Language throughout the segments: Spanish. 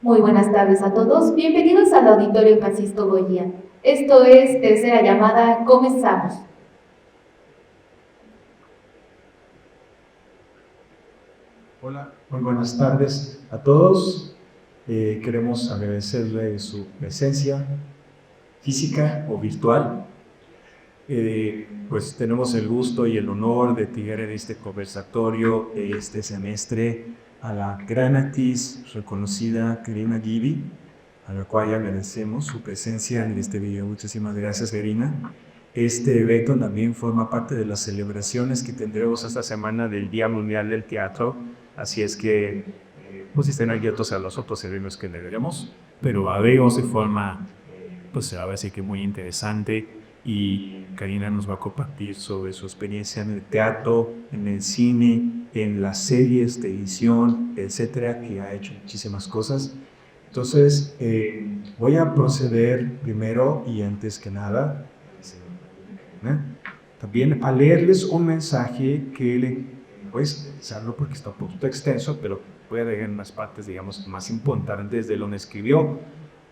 Muy buenas tardes a todos, bienvenidos al Auditorio Casisto Goya. Esto es Tercera Llamada, comenzamos. Hola, muy buenas tardes a todos. Queremos agradecerle su presencia física o virtual. Pues tenemos el gusto y el honor de tener en este conversatorio de este semestre a la gran actriz reconocida Karina Gibi, a la cual agradecemos su presencia en este video. Muchísimas gracias, Karina. Este evento también forma parte de las celebraciones que tendremos esta semana del Día Mundial del Teatro, así es que pues estén abiertos a los otros eventos que tendremos, pero habemos de forma, pues a ver, sí que muy interesante, y Karina nos va a compartir sobre su experiencia en el teatro, en el cine, en las series de edición, etcétera, que ha hecho muchísimas cosas. Entonces, voy a proceder primero y antes que nada, también a leerles un mensaje que puedes pensarlo porque está un poquito extenso, pero voy a dejar en unas partes, digamos, más importantes de lo que escribió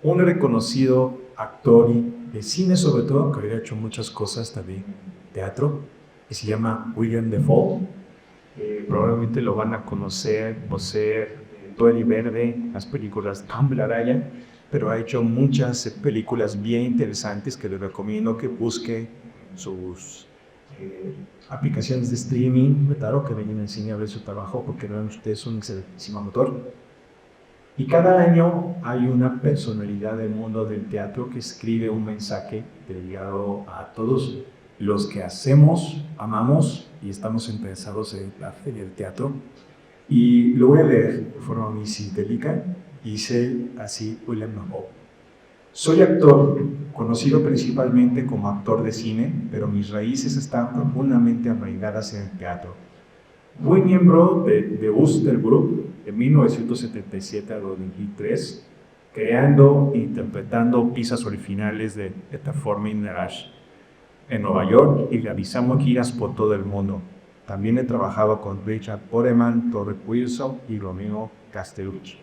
un reconocido actor de cine, sobre todo, que había hecho muchas cosas también, teatro, que se llama William Dafoe. Probablemente lo van a conocer por ser Duende Verde, las películas Hombre Araña, pero ha hecho muchas películas bien interesantes que les recomiendo que busque sus aplicaciones de streaming, claro, que vengan a enseñar a ver su trabajo, porque realmente es un excelentísimo autor. Y cada año hay una personalidad del mundo del teatro que escribe un mensaje dedicado a todos los que hacemos, amamos y estamos interesados en el arte y el teatro. Y lo voy a leer de forma muy sintética. Dice así William Dafoe: soy actor, conocido principalmente como actor de cine, pero mis raíces están profundamente arraigadas en el teatro. Fui miembro de Wooster Group de 1977 a 2003, creando e interpretando piezas originales de Performing Arts en Nueva York y realizamos giras por todo el mundo. También he trabajado con Richard Poreman, Torre Wilson y Romeo Castellucci.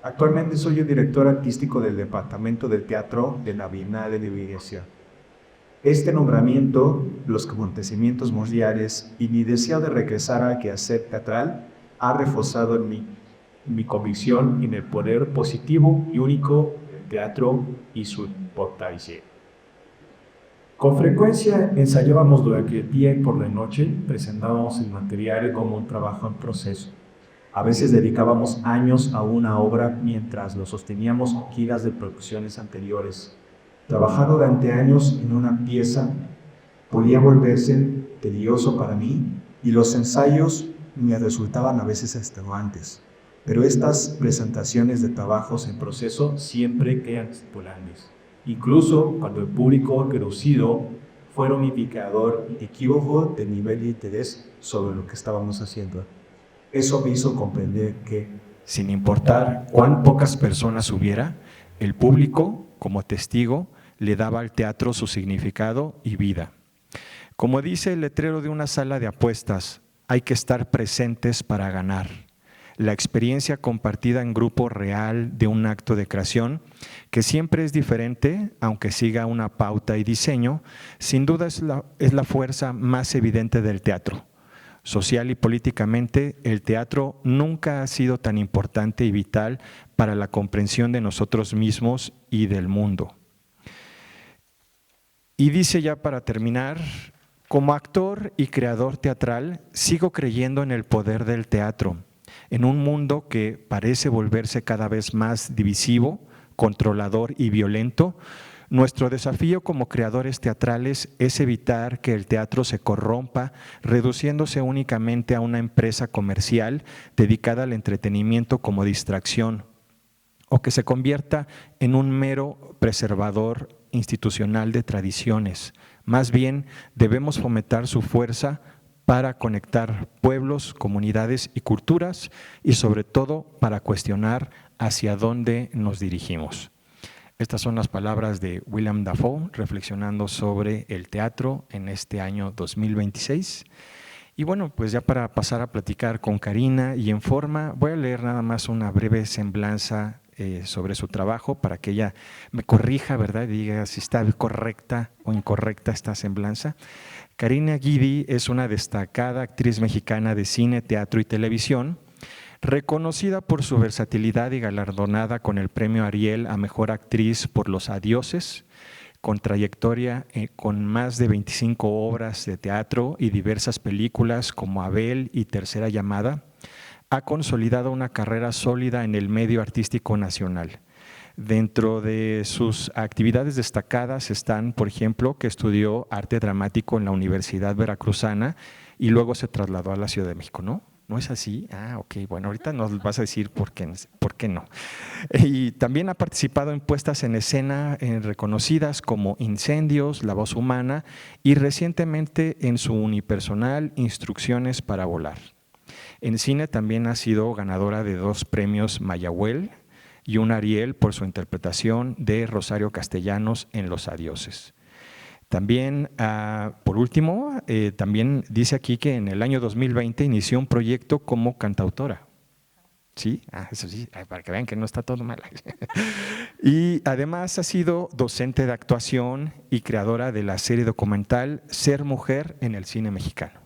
Actualmente soy el director artístico del Departamento del Teatro de la Bienal de Venecia. Este nombramiento, los acontecimientos mundiales y mi deseo de regresar al quehacer teatral ha reforzado en mi convicción en el poder positivo y único del teatro y su importancia. Con frecuencia ensayábamos durante el día y por la noche, presentábamos el material como un trabajo en proceso. A veces dedicábamos años a una obra mientras lo sosteníamos con giras de producciones anteriores. Trabajar durante años en una pieza podía volverse tedioso para mí y los ensayos me resultaban a veces extenuantes. Pero estas presentaciones de trabajos en proceso siempre quedan estimulantes. Incluso cuando el público reducido fueron un indicador equívoco del nivel de interés sobre lo que estábamos haciendo. Eso me hizo comprender que, sin importar cuán pocas personas hubiera, el público, como testigo, le daba al teatro su significado y vida. Como dice el letrero de una sala de apuestas, hay que estar presentes para ganar. La experiencia compartida en grupo real de un acto de creación, que siempre es diferente, aunque siga una pauta y diseño, sin duda es la fuerza más evidente del teatro. Social y políticamente, el teatro nunca ha sido tan importante y vital para la comprensión de nosotros mismos y del mundo. Y dice ya para terminar: como actor y creador teatral, sigo creyendo en el poder del teatro, en un mundo que parece volverse cada vez más divisivo, controlador y violento. Nuestro desafío como creadores teatrales es evitar que el teatro se corrompa, reduciéndose únicamente a una empresa comercial dedicada al entretenimiento como distracción, o que se convierta en un mero preservador institucional de tradiciones. Más bien, debemos fomentar su fuerza para conectar pueblos, comunidades y culturas, y sobre todo para cuestionar hacia dónde nos dirigimos. Estas son las palabras de William Dafoe reflexionando sobre el teatro en este año 2026. Y bueno, pues ya para pasar a platicar con Karina y en forma, voy a leer nada más una breve semblanza sobre su trabajo para que ella me corrija, ¿verdad? Y diga si está correcta o incorrecta esta semblanza. Karina Guidi es una destacada actriz mexicana de cine, teatro y televisión, reconocida por su versatilidad y galardonada con el premio Ariel a Mejor Actriz por Los Adioses, con trayectoria con más de 25 obras de teatro y diversas películas como Abel y Tercera Llamada. Ha consolidado una carrera sólida en el medio artístico nacional. Dentro de sus actividades destacadas están, por ejemplo, que estudió arte dramático en la Universidad Veracruzana y luego se trasladó a la Ciudad de México, ¿no? ¿No es así? Ah, ok, bueno, ahorita nos vas a decir por qué no. Y también ha participado en puestas en escena reconocidas como Incendios, La Voz Humana y recientemente en su unipersonal Instrucciones para Volar. En cine también ha sido ganadora de 2 premios Mayagüel y un Ariel por su interpretación de Rosario Castellanos en Los Adioses. También, por último, también dice aquí que en el año 2020 inició un proyecto como cantautora. ¿Sí? Eso sí, para que vean que no está todo mal. Y además ha sido docente de actuación y creadora de la serie documental Ser Mujer en el Cine Mexicano.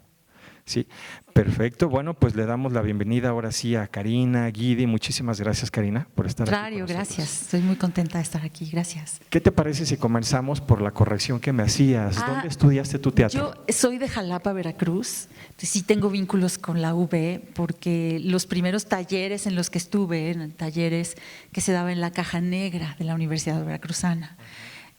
Sí, perfecto. Bueno, pues le damos la bienvenida ahora sí a Karina Guidi. Muchísimas gracias, Karina, por estar aquí con nosotros. Gracias. Estoy muy contenta de estar aquí. Gracias. ¿Qué te parece si comenzamos por la corrección que me hacías? ¿Dónde estudiaste tu teatro? Yo soy de Jalapa, Veracruz. Entonces, sí tengo vínculos con la UB porque los primeros talleres en los que estuve eran talleres que se daban en la Caja Negra de la Universidad Veracruzana.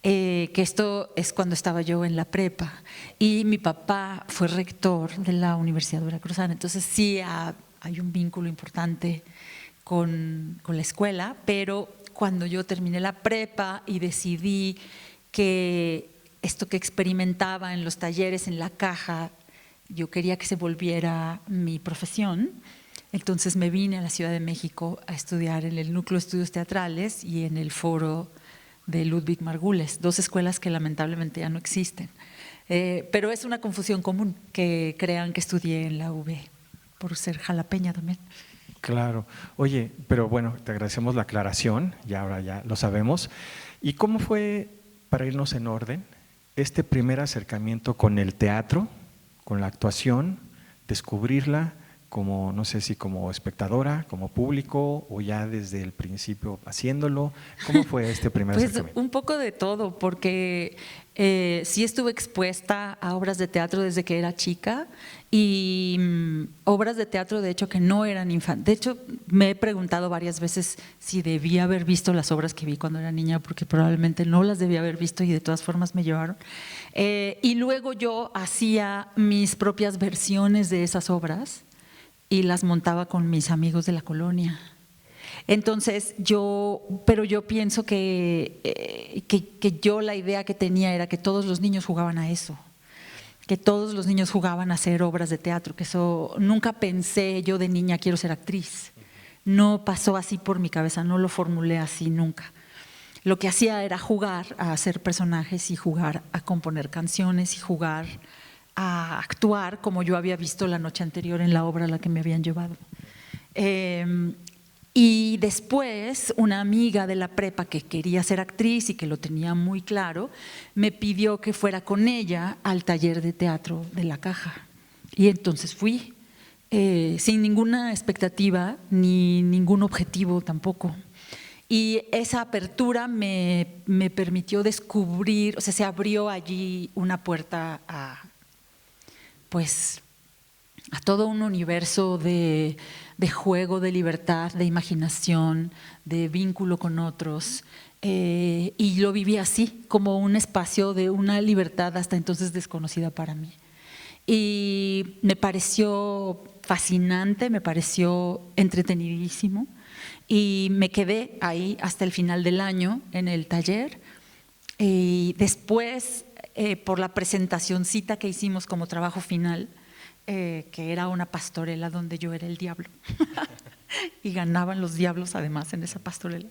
Que esto es cuando estaba yo en la prepa y mi papá fue rector de la Universidad Veracruzana, entonces sí hay un vínculo importante con la escuela, pero cuando yo terminé la prepa y decidí que esto que experimentaba en los talleres en la Caja, yo quería que se volviera mi profesión, entonces me vine a la Ciudad de México a estudiar en el Núcleo de Estudios Teatrales y en el Foro de Ludwig Margules, 2 escuelas que lamentablemente ya no existen. Pero es una confusión común que crean que estudié en la UB, por ser jalapeña también. Claro. Oye, pero bueno, te agradecemos la aclaración, ya ahora ya lo sabemos. ¿Y cómo fue, para irnos en orden, este primer acercamiento con el teatro, con la actuación, descubrirla como, no sé si como espectadora, como público o ya desde el principio haciéndolo? ¿Cómo fue este primer acercamiento? Pues un poco de todo, porque sí estuve expuesta a obras de teatro desde que era chica y obras de teatro de hecho que no eran infantiles. De hecho me he preguntado varias veces si debía haber visto las obras que vi cuando era niña, porque probablemente no las debía haber visto y de todas formas me llevaron. Y luego yo hacía mis propias versiones de esas obras y las montaba con mis amigos de la colonia. Entonces pero yo pienso que yo la idea que tenía era que todos los niños jugaban a eso, que todos los niños jugaban a hacer obras de teatro, que eso nunca pensé yo de niña quiero ser actriz, no pasó así por mi cabeza, no lo formulé así nunca. Lo que hacía era jugar a hacer personajes y jugar a componer canciones y jugar a actuar como yo había visto la noche anterior en la obra a la que me habían llevado. Y después una amiga de la prepa que quería ser actriz y que lo tenía muy claro, me pidió que fuera con ella al taller de teatro de la Caja. Y entonces fui, sin ninguna expectativa ni ningún objetivo tampoco. Y esa apertura me permitió descubrir, o sea, se abrió allí una puerta a todo un universo de juego, de libertad, de imaginación, de vínculo con otros. Y lo viví así, como un espacio de una libertad hasta entonces desconocida para mí. Y me pareció fascinante, me pareció entretenidísimo y me quedé ahí hasta el final del año en el taller. Y después, por la presentacioncita que hicimos como trabajo final, que era una pastorela donde yo era el diablo y ganaban los diablos además en esa pastorela,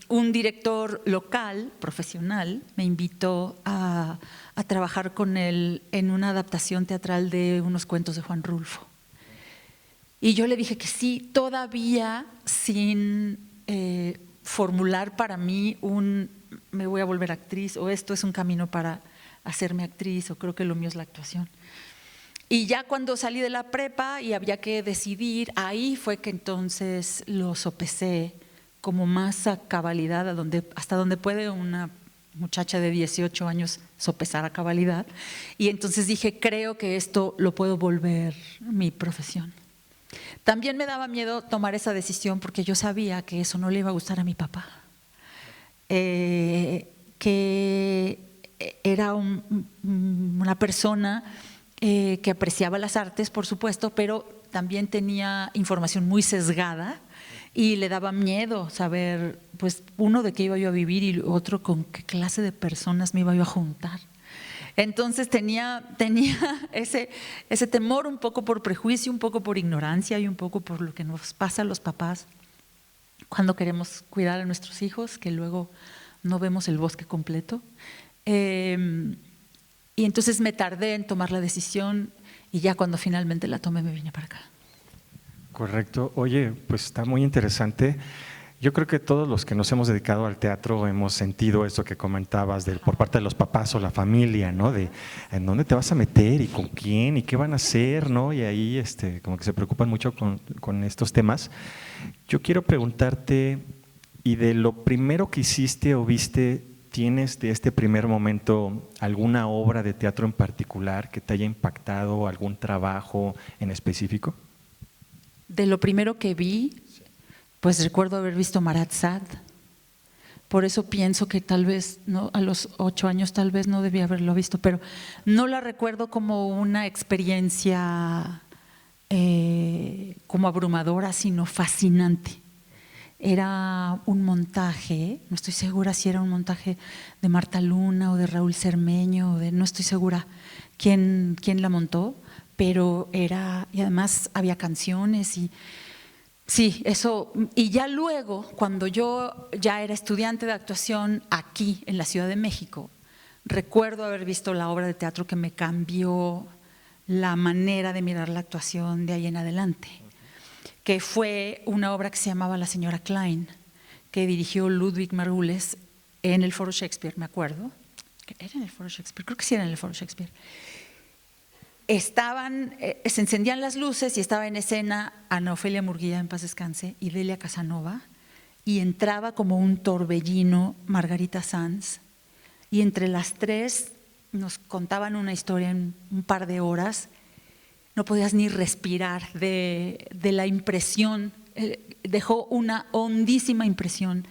un director local, profesional, me invitó a trabajar con él en una adaptación teatral de unos cuentos de Juan Rulfo. Y yo le dije que sí, todavía sin formular para mí me voy a volver actriz, o esto es un camino para hacerme actriz, o creo que lo mío es la actuación. Y ya cuando salí de la prepa y había que decidir, ahí fue que entonces lo sopesé como más a cabalidad, hasta donde puede una muchacha de 18 años sopesar a cabalidad. Y entonces dije, creo que esto lo puedo volver mi profesión. También me daba miedo tomar esa decisión porque yo sabía que eso no le iba a gustar a mi papá. Que era una persona que apreciaba las artes, por supuesto, pero también tenía información muy sesgada y le daba miedo saber, pues, uno, de qué iba yo a vivir y otro, con qué clase de personas me iba yo a juntar. Entonces tenía ese temor, un poco por prejuicio, un poco por ignorancia y un poco por lo que nos pasa a los papás cuando queremos cuidar a nuestros hijos, que luego no vemos el bosque completo. Y entonces me tardé en tomar la decisión y ya cuando finalmente la tomé me vine para acá. Correcto. Oye, pues está muy interesante. Yo creo que todos los que nos hemos dedicado al teatro hemos sentido esto que comentabas por parte de los papás o la familia, ¿no? De en dónde te vas a meter y con quién y qué van a hacer, ¿no? Y ahí como que se preocupan mucho con estos temas. Yo quiero preguntarte, y de lo primero que hiciste o viste, ¿tienes de este primer momento alguna obra de teatro en particular que te haya impactado, algún trabajo en específico? De lo primero que vi, pues recuerdo haber visto Marat Sade. Por eso pienso que tal vez, ¿no?, a los 8 años tal vez no debía haberlo visto, pero no la recuerdo como una experiencia como abrumadora, sino fascinante. Era un montaje, no estoy segura si era un montaje de Marta Luna o de Raúl Cermeño, no estoy segura quién la montó, pero era, y además había canciones y sí, eso. Y ya luego, cuando yo ya era estudiante de actuación aquí en la Ciudad de México, recuerdo haber visto la obra de teatro que me cambió la manera de mirar la actuación de ahí en adelante, que fue una obra que se llamaba La señora Klein, que dirigió Ludwig Margules en el Foro Shakespeare, me acuerdo. ¿Era en el Foro Shakespeare? Creo que sí era en el Foro Shakespeare. Se encendían las luces y estaba en escena Ana Ofelia Murguía, en paz descanse, y Delia Casanova, y entraba como un torbellino Margarita Sanz, y entre las tres nos contaban una historia en un par de horas. No podías ni respirar de la impresión, dejó una hondísima impresión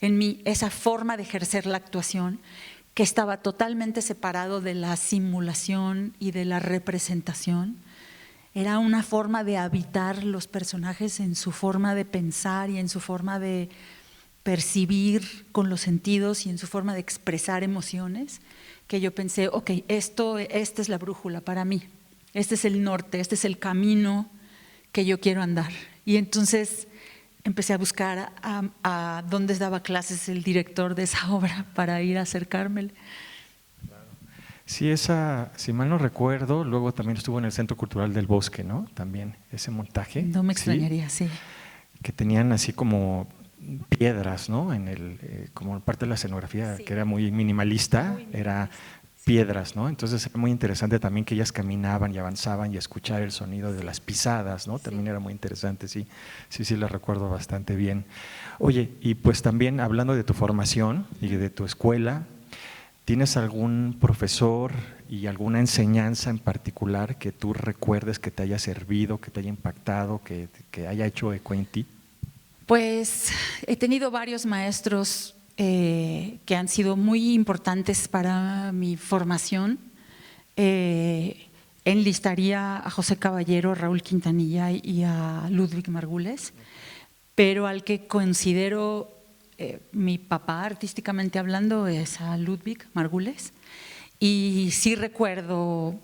en mí esa forma de ejercer la actuación, que estaba totalmente separado de la simulación y de la representación. Era una forma de habitar los personajes en su forma de pensar y en su forma de percibir con los sentidos y en su forma de expresar emociones, que yo pensé, ok, esta es la brújula para mí. Este es el norte, este es el camino que yo quiero andar. Y entonces empecé a buscar a dónde daba clases el director de esa obra para ir a acercármele. Sí, si mal no recuerdo, luego también estuvo en el Centro Cultural del Bosque, ¿no? También ese montaje. No me extrañaría, sí. Que tenían así como piedras, ¿no? Como parte de la escenografía, sí, que era muy minimalista, era piedras, ¿no? Entonces era muy interesante también que ellas caminaban y avanzaban y escuchar el sonido de las pisadas, ¿no? También era muy interesante, sí, lo recuerdo bastante bien. Oye, y pues también hablando de tu formación y de tu escuela, ¿tienes algún profesor y alguna enseñanza en particular que tú recuerdes que te haya servido, que te haya impactado, que haya hecho eco en ti? Pues he tenido varios maestros que han sido muy importantes para mi formación. Enlistaría a José Caballero, a Raúl Quintanilla y a Ludwig Margules, pero al que considero mi papá, artísticamente hablando, es a Ludwig Margules. Y sí recuerdo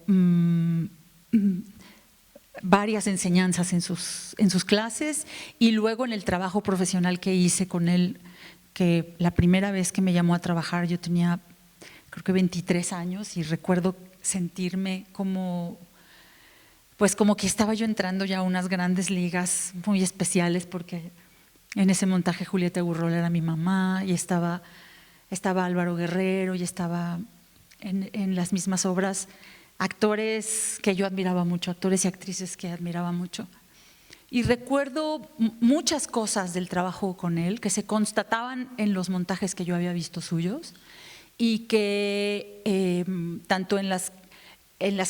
varias enseñanzas en sus clases, y luego en el trabajo profesional que hice con él, que la primera vez que me llamó a trabajar yo tenía creo que 23 años y recuerdo sentirme como que estaba yo entrando ya a unas grandes ligas muy especiales, porque En ese montaje Julieta Gurrola era mi mamá y estaba Álvaro Guerrero y estaba en las mismas obras actores que yo admiraba mucho, actores y actrices que admiraba mucho. Y recuerdo muchas cosas del trabajo con él que se constataban en los montajes que yo había visto suyos y que tanto en las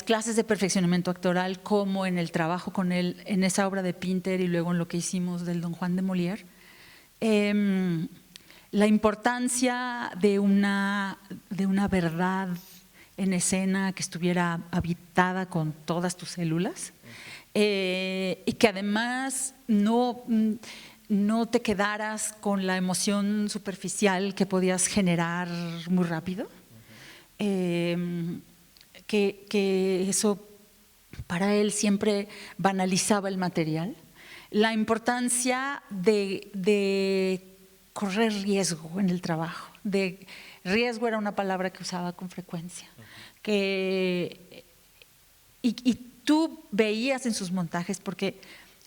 clases de perfeccionamiento actoral como en el trabajo con él, en esa obra de Pinter y luego en lo que hicimos del Don Juan de Molière, la importancia de una verdad en escena que estuviera habitada con todas tus células y que además no te quedaras con la emoción superficial que podías generar muy rápido, que eso para él siempre banalizaba el material. La importancia de correr riesgo en el trabajo. Riesgo era una palabra que usaba con frecuencia. Y tú veías en sus montajes, porque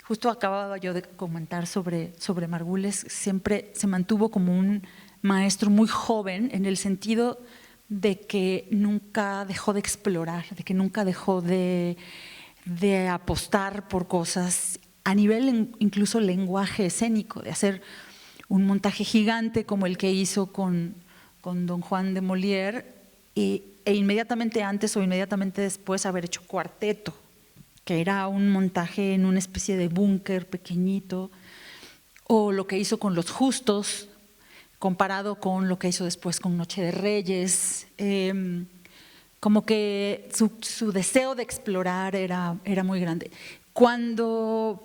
justo acababa yo de comentar sobre Margules, siempre se mantuvo como un maestro muy joven en el sentido de que nunca dejó de explorar, de que nunca dejó de apostar por cosas a nivel incluso lenguaje escénico, de hacer un montaje gigante como el que hizo con Don Juan de Molière e inmediatamente antes o inmediatamente después haber hecho Cuarteto, que era un montaje en una especie de búnker pequeñito, o lo que hizo con Los Justos, comparado con lo que hizo después con Noche de Reyes, como que su deseo de explorar era muy grande. Cuando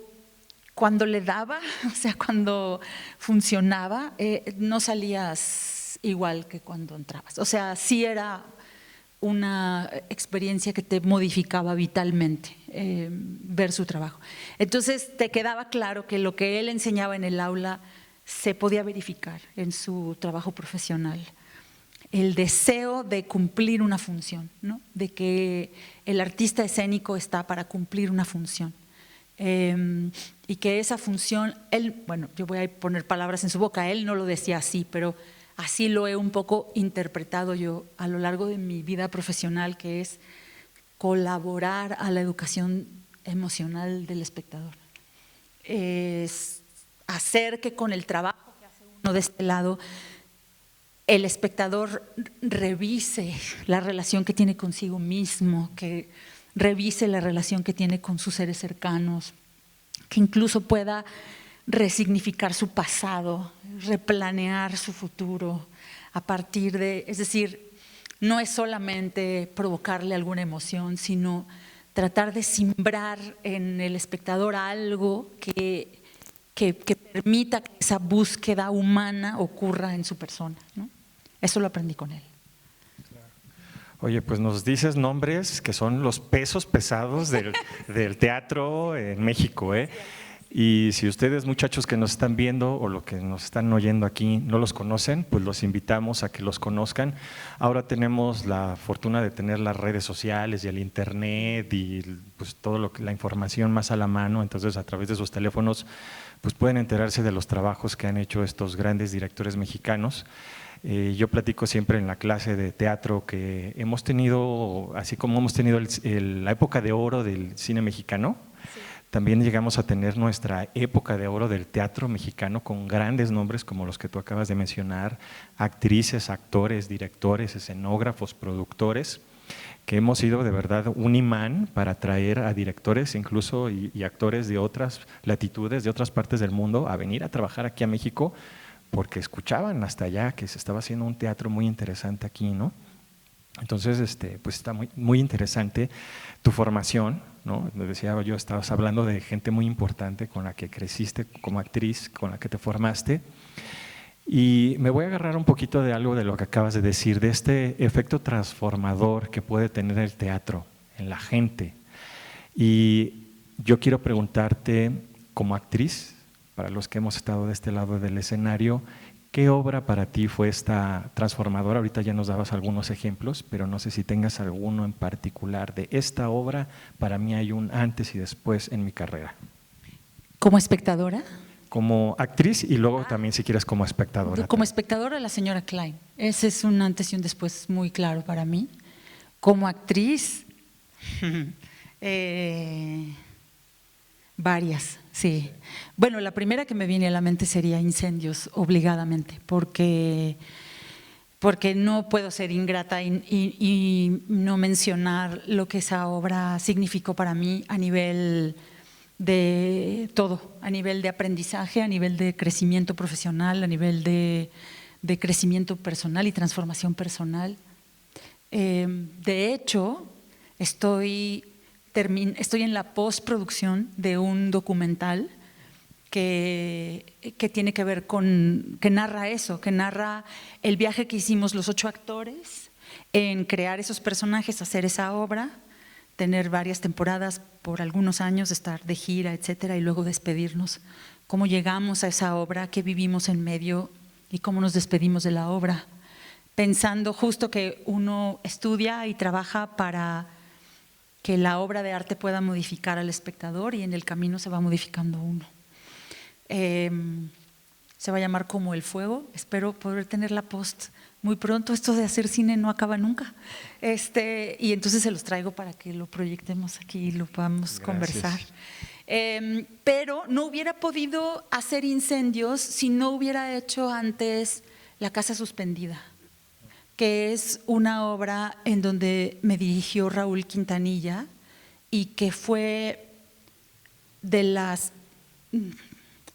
le daba, o sea, cuando funcionaba, no salías igual que cuando entrabas. O sea, sí era una experiencia que te modificaba vitalmente ver su trabajo. Entonces te quedaba claro que lo que él enseñaba en el aula se podía verificar en su trabajo profesional. El deseo de cumplir una función, ¿no? De que el artista escénico está para cumplir una función. Y que esa función, bueno, yo voy a poner palabras en su boca, él no lo decía así, pero así lo he un poco interpretado yo a lo largo de mi vida profesional, que es colaborar a la educación emocional del espectador. Es hacer que con el trabajo que hace uno de este lado, el espectador revise la relación que tiene consigo mismo, que revise la relación que tiene con sus seres cercanos, que incluso pueda resignificar su pasado, replanear su futuro a partir de, es decir, no es solamente provocarle alguna emoción, sino tratar de simbrar en el espectador algo que permita que esa búsqueda humana ocurra en su persona, ¿no? Eso lo aprendí con él. Oye, pues nos dices nombres que son los pesos pesados del teatro en México, ¿eh? Y si ustedes, muchachos que nos están viendo o los que nos están oyendo aquí, no los conocen, pues los invitamos a que los conozcan. Ahora tenemos la fortuna de tener las redes sociales y el internet y pues todo la información más a la mano, entonces a través de sus teléfonos pues pueden enterarse de los trabajos que han hecho estos grandes directores mexicanos. Yo platico siempre en la clase de teatro que hemos tenido, así como hemos tenido la época de oro del cine mexicano, sí, también llegamos a tener nuestra época de oro del teatro mexicano con grandes nombres como los que tú acabas de mencionar, actrices, actores, directores, escenógrafos, productores, que hemos sido de verdad un imán para atraer a directores incluso y actores de otras latitudes, de otras partes del mundo a venir a trabajar aquí a México, porque escuchaban hasta allá que se estaba haciendo un teatro muy interesante aquí, ¿no? Entonces, pues está muy, muy interesante tu formación, ¿no? Me decía yo, estabas hablando de gente muy importante con la que creciste como actriz, con la que te formaste, y me voy a agarrar un poquito de algo de lo que acabas de decir, de este efecto transformador que puede tener el teatro en la gente. Y yo quiero preguntarte, como actriz, para los que hemos estado de este lado del escenario, ¿qué obra para ti fue esta transformadora? Ahorita ya nos dabas algunos ejemplos, pero no sé si tengas alguno en particular de esta obra. Para mí hay un antes y después en mi carrera. ¿Como espectadora? como actriz y luego también si quieres como espectadora. Como espectadora, la señora Klein. Ese es un antes y un después muy claro para mí. Como actriz, varias, sí. Bueno, la primera que me viene a la mente sería Incendios, obligadamente, porque no puedo ser ingrata y no mencionar lo que esa obra significó para mí a nivel de todo, a nivel de aprendizaje, a nivel de crecimiento profesional, a nivel de crecimiento personal y transformación personal. De hecho, estoy en la postproducción de un documental que tiene que ver que narra eso, que narra el viaje que hicimos los 8 actores en crear esos personajes, hacer esa obra, tener varias temporadas por algunos años, estar de gira, etcétera, y luego despedirnos. Cómo llegamos a esa obra, qué vivimos en medio y cómo nos despedimos de la obra, pensando justo que uno estudia y trabaja para que la obra de arte pueda modificar al espectador y en el camino se va modificando uno. Se va a llamar Como el fuego, espero poder tener la post muy pronto. Esto de hacer cine no acaba nunca, y entonces se los traigo para que lo proyectemos aquí y lo podamos conversar. Pero no hubiera podido hacer Incendios si no hubiera hecho antes La Casa Suspendida, que es una obra en donde me dirigió Raúl Quintanilla y que fue de las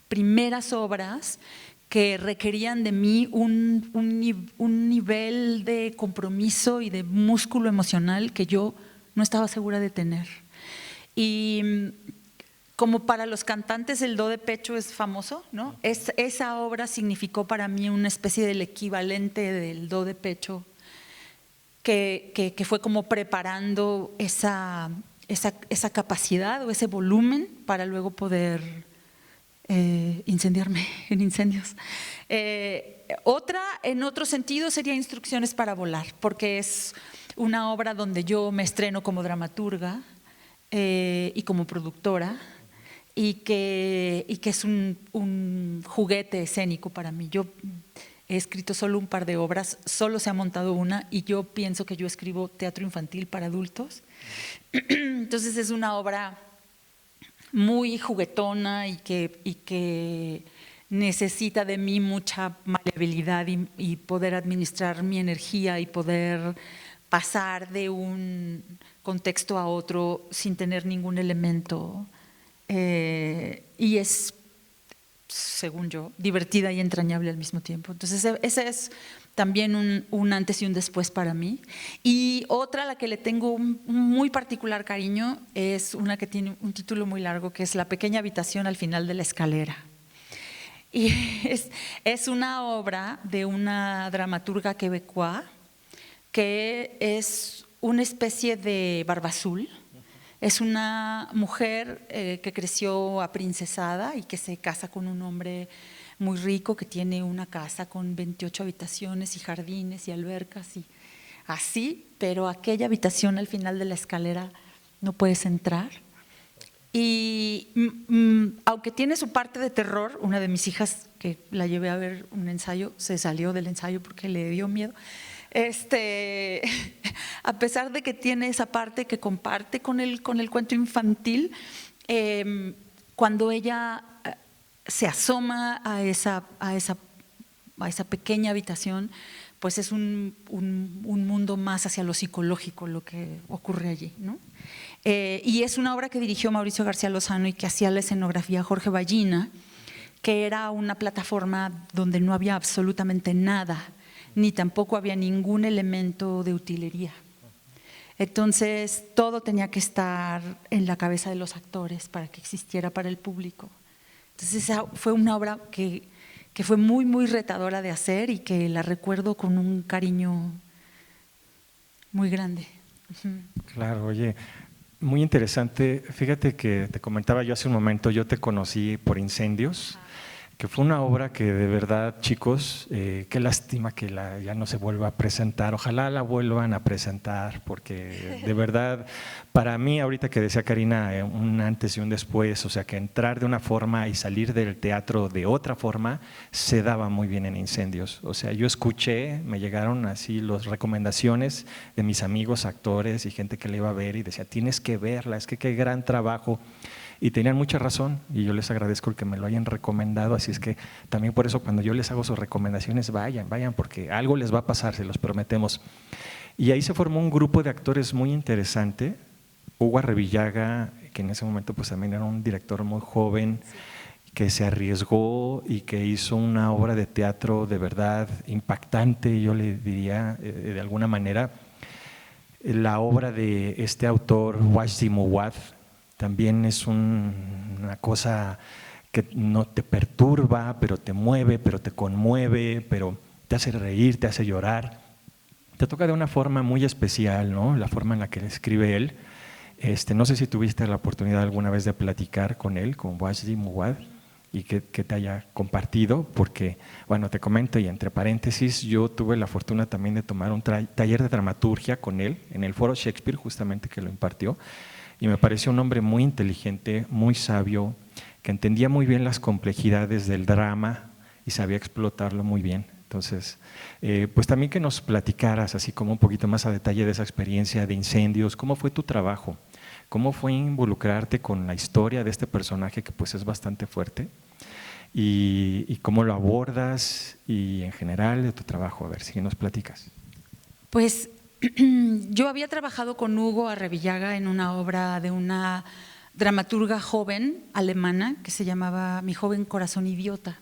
primeras obras que requerían de mí un nivel de compromiso y de músculo emocional que yo no estaba segura de tener. Y como para los cantantes el do de pecho es famoso, ¿no? Esa obra significó para mí una especie del equivalente del do de pecho que fue como preparando esa capacidad o ese volumen para luego poder incendiarme en Incendios. Otra, en otro sentido, sería Instrucciones para volar, porque es una obra donde yo me estreno como dramaturga y como productora y que es un juguete escénico para mí. Yo he escrito solo un par de obras, solo se ha montado una y yo pienso que yo escribo teatro infantil para adultos. Entonces es una obra muy juguetona y que necesita de mí mucha maleabilidad y poder administrar mi energía y poder pasar de un contexto a otro sin tener ningún elemento. Y es, según yo, divertida y entrañable al mismo tiempo. Entonces ese es también un antes y un después para mí. Y otra a la que le tengo un muy particular cariño es una que tiene un título muy largo, que es La pequeña habitación al final de la escalera. Y es una obra de una dramaturga quebecois que es una especie de Barba Azul. Es una mujer que creció aprincesada y que se casa con un hombre muy rico que tiene una casa con 28 habitaciones y jardines y albercas y así, pero aquella habitación al final de la escalera no puedes entrar. Y aunque tiene su parte de terror, una de mis hijas que la llevé a ver un ensayo se salió del ensayo porque le dio miedo. A pesar de que tiene esa parte que comparte con el cuento infantil, cuando ella se asoma a esa pequeña habitación, pues es un mundo más hacia lo psicológico lo que ocurre allí, ¿no? Y es una obra que dirigió Mauricio García Lozano y que hacía la escenografía Jorge Ballina, que era una plataforma donde no había absolutamente nada, ni tampoco había ningún elemento de utilería. Entonces, todo tenía que estar en la cabeza de los actores para que existiera para el público. Entonces, esa fue una obra que fue muy, muy retadora de hacer y que la recuerdo con un cariño muy grande. Claro, oye, muy interesante. Fíjate que te comentaba yo hace un momento, yo te conocí por Incendios, que fue una obra que de verdad, chicos, qué lástima que ya no se vuelva a presentar. Ojalá la vuelvan a presentar, porque de verdad, para mí, ahorita que decía Karina, un antes y un después, o sea, que entrar de una forma y salir del teatro de otra forma, se daba muy bien en Incendios. O sea, yo escuché, me llegaron así las recomendaciones de mis amigos actores y gente que la iba a ver y decía, tienes que verla, es que qué gran trabajo. Y tenían mucha razón y yo les agradezco el que me lo hayan recomendado, así es que también por eso cuando yo les hago sus recomendaciones, vayan, porque algo les va a pasar, se los prometemos. Y ahí se formó un grupo de actores muy interesante, Hugo Arrevillaga, que en ese momento pues también era un director muy joven, que se arriesgó y que hizo una obra de teatro de verdad impactante, yo le diría de alguna manera. La obra de este autor, Wajdi Mouawad, también es una cosa que no te perturba, pero te mueve, pero te conmueve, pero te hace reír, te hace llorar. Te toca de una forma muy especial, ¿no? La forma en la que escribe él. No sé si tuviste la oportunidad alguna vez de platicar con él, con Wajdi Mouawad, y que te haya compartido, porque, bueno, te comento y entre paréntesis, yo tuve la fortuna también de tomar un taller de dramaturgia con él en el Foro Shakespeare, justamente que lo impartió, y me pareció un hombre muy inteligente, muy sabio, que entendía muy bien las complejidades del drama y sabía explotarlo muy bien. Entonces, pues también que nos platicaras así como un poquito más a detalle de esa experiencia de Incendios, ¿cómo fue tu trabajo? ¿Cómo fue involucrarte con la historia de este personaje que pues es bastante fuerte? Y cómo lo abordas y en general de tu trabajo, a ver si nos platicas. Pues yo había trabajado con Hugo Arrevillaga en una obra de una dramaturga joven alemana que se llamaba Mi joven corazón idiota.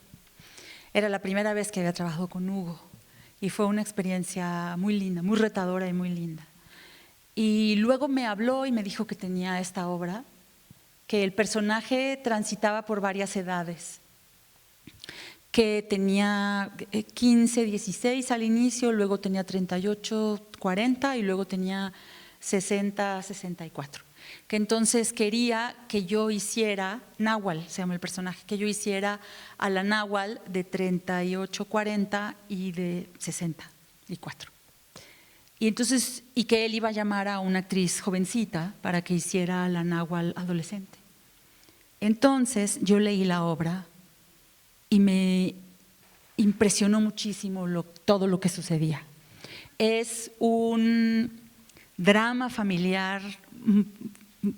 Era la primera vez que había trabajado con Hugo y fue una experiencia muy linda, muy retadora y muy linda. Y luego me habló y me dijo que tenía esta obra, que el personaje transitaba por varias edades, que tenía 15, 16 al inicio, luego tenía 38, 40 y luego tenía 60, 64. Que entonces quería que yo hiciera, Nahual se llama el personaje, que yo hiciera a la Nahual de 38, 40 y de 64. Y entonces, y que él iba a llamar a una actriz jovencita para que hiciera a la Nahual adolescente. Entonces yo leí la obra y me impresionó muchísimo todo lo que sucedía. Es un drama familiar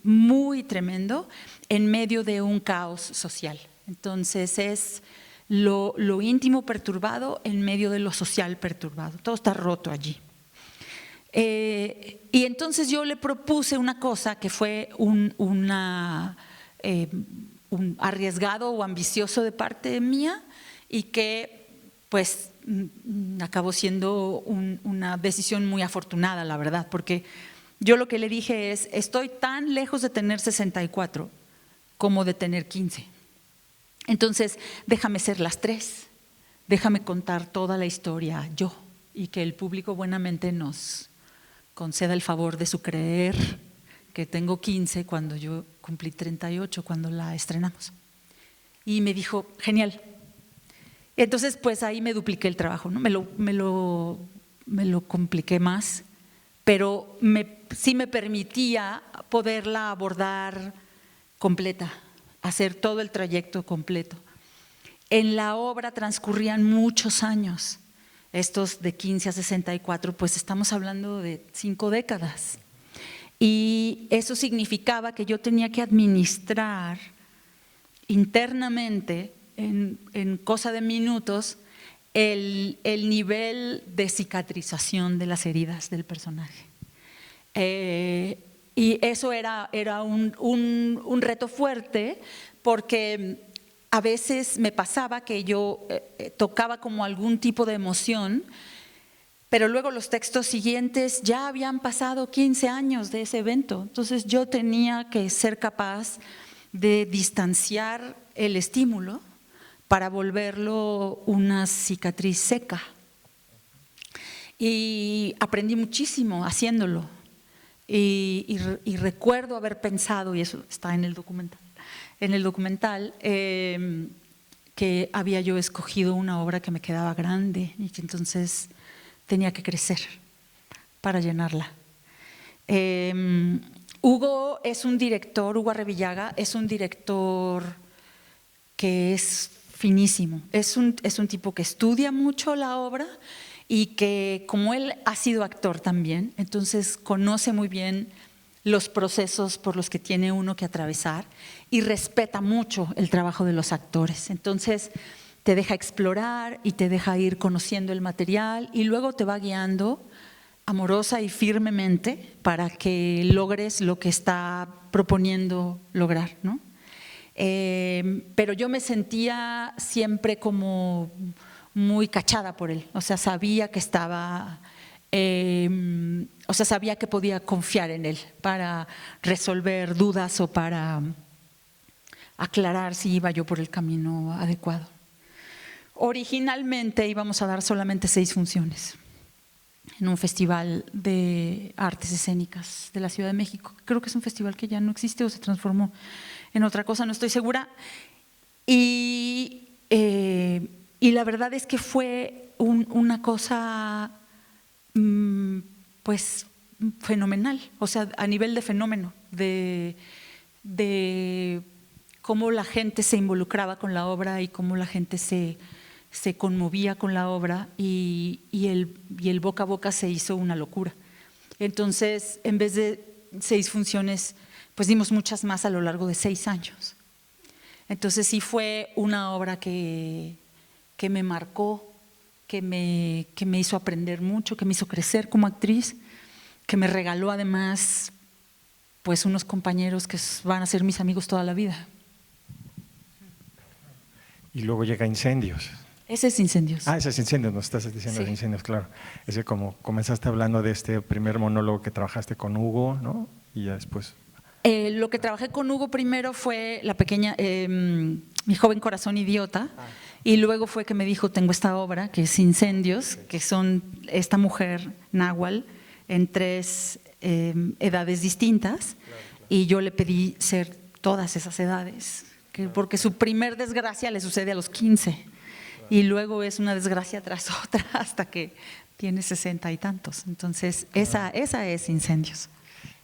muy tremendo en medio de un caos social. Entonces es lo íntimo perturbado en medio de lo social perturbado. Todo está roto allí. Y entonces yo le propuse una cosa que fue un arriesgado o ambicioso de parte mía y que pues acabó siendo una decisión muy afortunada, la verdad, porque yo lo que le dije es, estoy tan lejos de tener 64 como de tener 15. Entonces, déjame ser las tres, déjame contar toda la historia yo y que el público buenamente nos conceda el favor de su creer que tengo 15 cuando yo cumplí 38 cuando la estrenamos. Y me dijo, genial. Entonces, pues ahí me dupliqué el trabajo, ¿no? Me lo compliqué más, pero sí me permitía poderla abordar completa, hacer todo el trayecto completo. En la obra transcurrían muchos años, estos de 15 a 64, pues estamos hablando de 5 décadas. Y eso significaba que yo tenía que administrar internamente, en cosa de minutos, el nivel de cicatrización de las heridas del personaje. Y eso era un reto fuerte porque a veces me pasaba que yo tocaba como algún tipo de emoción, pero luego los textos siguientes ya habían pasado 15 años de ese evento. Entonces yo tenía que ser capaz de distanciar el estímulo para volverlo una cicatriz seca. Y aprendí muchísimo haciéndolo. Y recuerdo haber pensado, y eso está en el documental, que había yo escogido una obra que me quedaba grande y que entonces tenía que crecer para llenarla. Hugo es un director, Hugo Arrevillaga es un director que es finísimo, es un tipo que estudia mucho la obra y que, como él ha sido actor también, entonces conoce muy bien los procesos por los que tiene uno que atravesar y respeta mucho el trabajo de los actores. Entonces te deja explorar y te deja ir conociendo el material y luego te va guiando amorosa y firmemente para que logres lo que está proponiendo lograr, ¿no? Pero yo me sentía siempre como muy cachada por él, o sea, sabía que estaba, o sea, sabía que podía confiar en él para resolver dudas o para aclarar si iba yo por el camino adecuado. Originalmente íbamos a dar solamente 6 funciones en un festival de artes escénicas de la Ciudad de México. Creo que es un festival que ya no existe o se transformó en otra cosa, no estoy segura. Y la verdad es que fue una cosa pues fenomenal, o sea, a nivel de fenómeno, de cómo la gente se involucraba con la obra y cómo la gente se conmovía con la obra y el boca a boca se hizo una locura. Entonces, en vez de 6 funciones, pues dimos muchas más a lo largo de 6 años. Entonces sí fue una obra que me marcó, que me hizo aprender mucho, que me hizo crecer como actriz, que me regaló además pues unos compañeros que van a ser mis amigos toda la vida. Y luego llega Incendios. Ese es Incendios. Ese es Incendios, nos estás diciendo de Incendios, claro. Es que como comenzaste hablando de este primer monólogo que trabajaste con Hugo, ¿no? Y ya después… Lo que trabajé con Hugo primero fue la pequeña, Mi joven corazón idiota, y luego fue que me dijo, tengo esta obra que es Incendios, que son esta mujer náhuatl en 3 edades distintas, y yo le pedí ser todas esas edades, porque su primer desgracia le sucede a los 15, y luego es una desgracia tras otra hasta que tiene 60 y tantos. Entonces, esa es Incendios.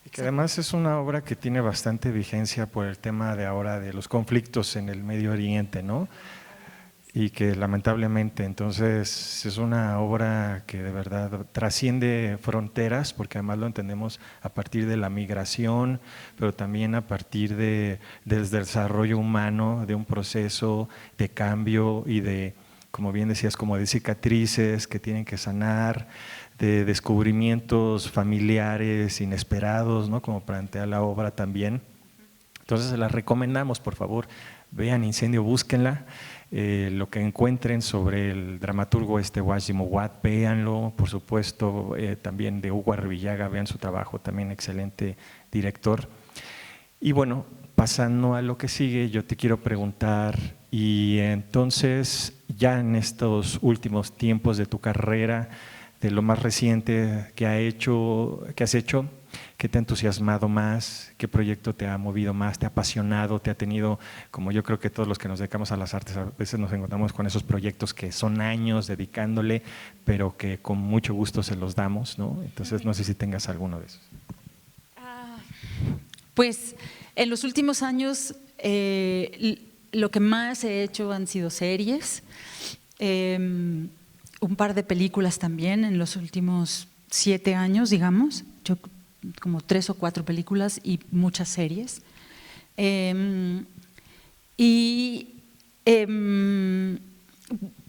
Y que además es una obra que tiene bastante vigencia por el tema de ahora de los conflictos en el Medio Oriente, ¿no? Y que lamentablemente entonces es una obra que de verdad trasciende fronteras, porque además lo entendemos a partir de la migración, pero también a partir del desarrollo humano, de un proceso de cambio y de, como bien decías, como de cicatrices que tienen que sanar, de descubrimientos familiares inesperados, ¿no? Como plantea la obra también. Entonces se la recomendamos, por favor, vean Incendio, búsquenla. Lo que encuentren sobre el dramaturgo Washi Mowat, véanlo, por supuesto, también de Hugo Arrevillaga, vean su trabajo, también excelente director. Y bueno, pasando a lo que sigue, yo te quiero preguntar, y entonces ya en estos últimos tiempos de tu carrera, de lo más reciente que has hecho, ¿qué te ha entusiasmado más? ¿Qué proyecto te ha movido más? ¿Te ha apasionado? ¿Te ha tenido, como yo creo que todos los que nos dedicamos a las artes, a veces nos encontramos con esos proyectos que son años dedicándole, pero que con mucho gusto se los damos, ¿no? Entonces no sé si tengas alguno de esos. Pues en los últimos años lo que más he hecho han sido series, un par de películas también en los últimos 7 años, digamos, yo como 3 o 4 películas y muchas series.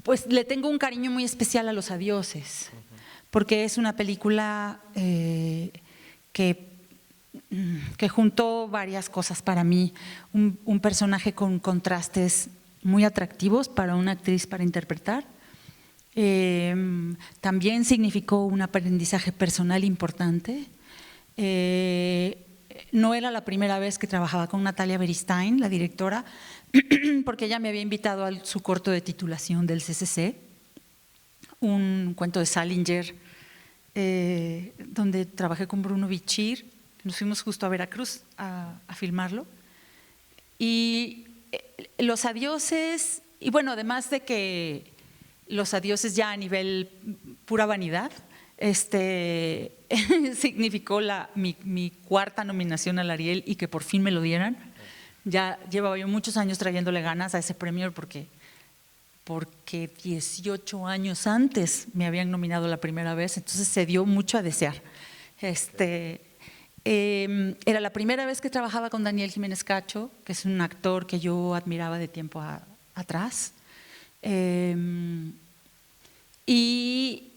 Pues le tengo un cariño muy especial a Los Adioses, porque es una película que juntó varias cosas para mí, un personaje con contrastes muy atractivos para una actriz para interpretar. También significó un aprendizaje personal importante. No era la primera vez que trabajaba con Natalia Beristain, la directora, porque ella me había invitado a su corto de titulación del CCC, un cuento de Salinger, donde trabajé con Bruno Bichir. Nos fuimos justo a Veracruz a filmarlo. Y Los Adioses Y bueno, además de que los adioses ya a nivel pura vanidad, significó mi cuarta nominación al Ariel y que por fin me lo dieran. Ya llevaba yo muchos años trayéndole ganas a ese premio porque 18 años antes me habían nominado la primera vez, entonces se dio mucho a desear. Era la primera vez que trabajaba con Daniel Jiménez Cacho, que es un actor que yo admiraba de tiempo atrás. Y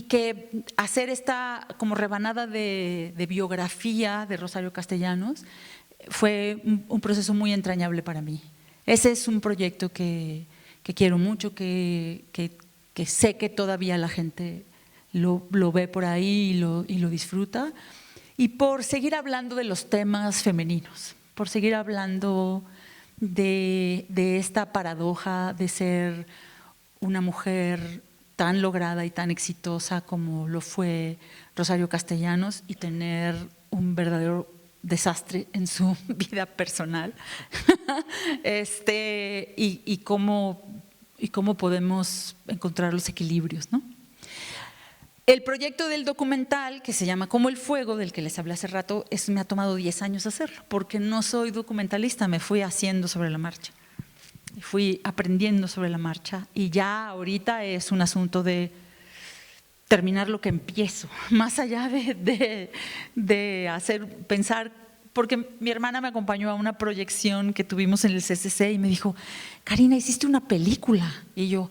que hacer esta como rebanada de biografía de Rosario Castellanos fue un proceso muy entrañable para mí. Ese es un proyecto que quiero mucho, que sé que todavía la gente lo ve por ahí y lo disfruta. Y por seguir hablando de los temas femeninos, por seguir hablando de esta paradoja de ser una mujer tan lograda y tan exitosa como lo fue Rosario Castellanos y tener un verdadero desastre en su vida personal. Y cómo podemos encontrar los equilibrios, ¿no? El proyecto del documental, que se llama Como el fuego, del que les hablé hace rato, me ha tomado 10 años hacerlo, porque no soy documentalista, me fui haciendo sobre la marcha. Fui aprendiendo sobre la marcha y ya ahorita es un asunto de terminar lo que empiezo, más allá de hacer pensar, porque mi hermana me acompañó a una proyección que tuvimos en el CCC y me dijo, Karina, hiciste una película. Y yo,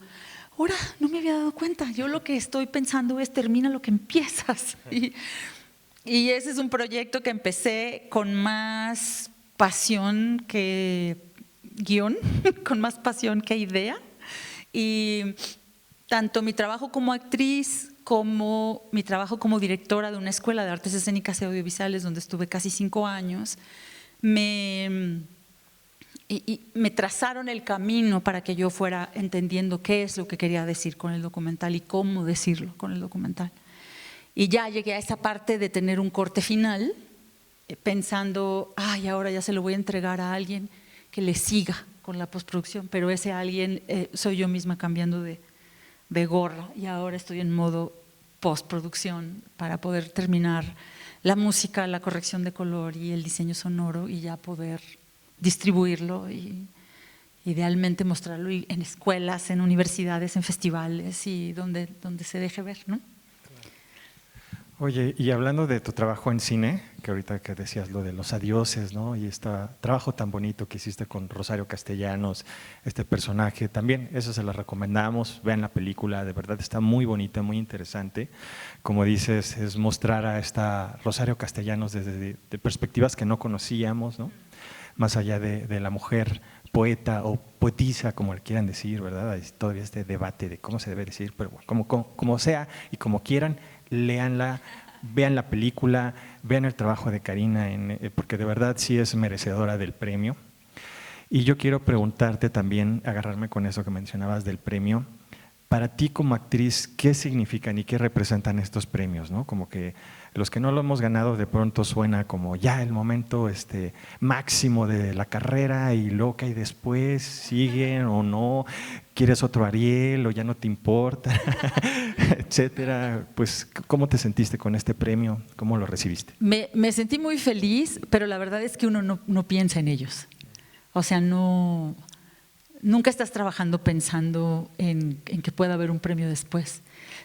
ahora no me había dado cuenta, yo lo que estoy pensando es termina lo que empiezas. Y ese es un proyecto que empecé con más pasión que guión, con más pasión que idea, y tanto mi trabajo como actriz como mi trabajo como directora de una escuela de artes escénicas y audiovisuales donde estuve casi 5 años, me trazaron el camino para que yo fuera entendiendo qué es lo que quería decir con el documental y cómo decirlo con el documental. Y ya llegué a esa parte de tener un corte final, pensando, ay, ahora ya se lo voy a entregar a alguien que le siga con la postproducción, pero ese alguien soy yo misma cambiando de gorra y ahora estoy en modo postproducción para poder terminar la música, la corrección de color y el diseño sonoro y ya poder distribuirlo y idealmente mostrarlo en escuelas, en universidades, en festivales y donde se deje ver, ¿no? Oye, y hablando de tu trabajo en cine, que ahorita que decías lo de los adioses, ¿no? Y este trabajo tan bonito que hiciste con Rosario Castellanos, este personaje, también eso se lo recomendamos, vean la película, de verdad está muy bonita, muy interesante. Como dices, es mostrar a esta Rosario Castellanos desde de perspectivas que no conocíamos, ¿no? Más allá de la mujer poeta o poetisa, como le quieran decir, ¿verdad? Hay todavía este debate de cómo se debe decir, pero bueno, como sea y como quieran, léanla, vean la película, vean el trabajo de Karina, porque de verdad sí es merecedora del premio. Y yo quiero preguntarte también, agarrarme con eso que mencionabas del premio, para ti como actriz, ¿qué significan y qué representan estos premios, ¿no? Como que los que no lo hemos ganado de pronto suena como ya el momento máximo de la carrera y luego que hay después, siguen o no, quieres otro Ariel o ya no te importa, etcétera. Pues, ¿cómo te sentiste con este premio? ¿Cómo lo recibiste? Me sentí muy feliz, pero la verdad es que uno no piensa en ellos. O sea, nunca estás trabajando pensando en que pueda haber un premio después.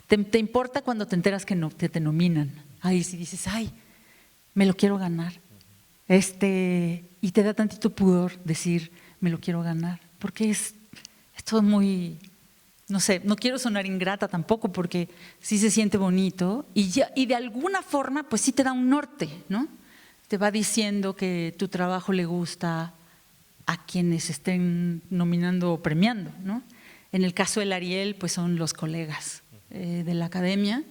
Te importa cuando te enteras que te nominan. Ahí sí dices, ay, me lo quiero ganar. Y te da tantito pudor decir, me lo quiero ganar. Porque es todo muy, no sé, no quiero sonar ingrata tampoco, porque sí se siente bonito. Y de alguna forma, pues sí te da un norte, ¿no? Te va diciendo que tu trabajo le gusta a quienes estén nominando o premiando, ¿no? En el caso del Ariel, pues son los colegas de la academia.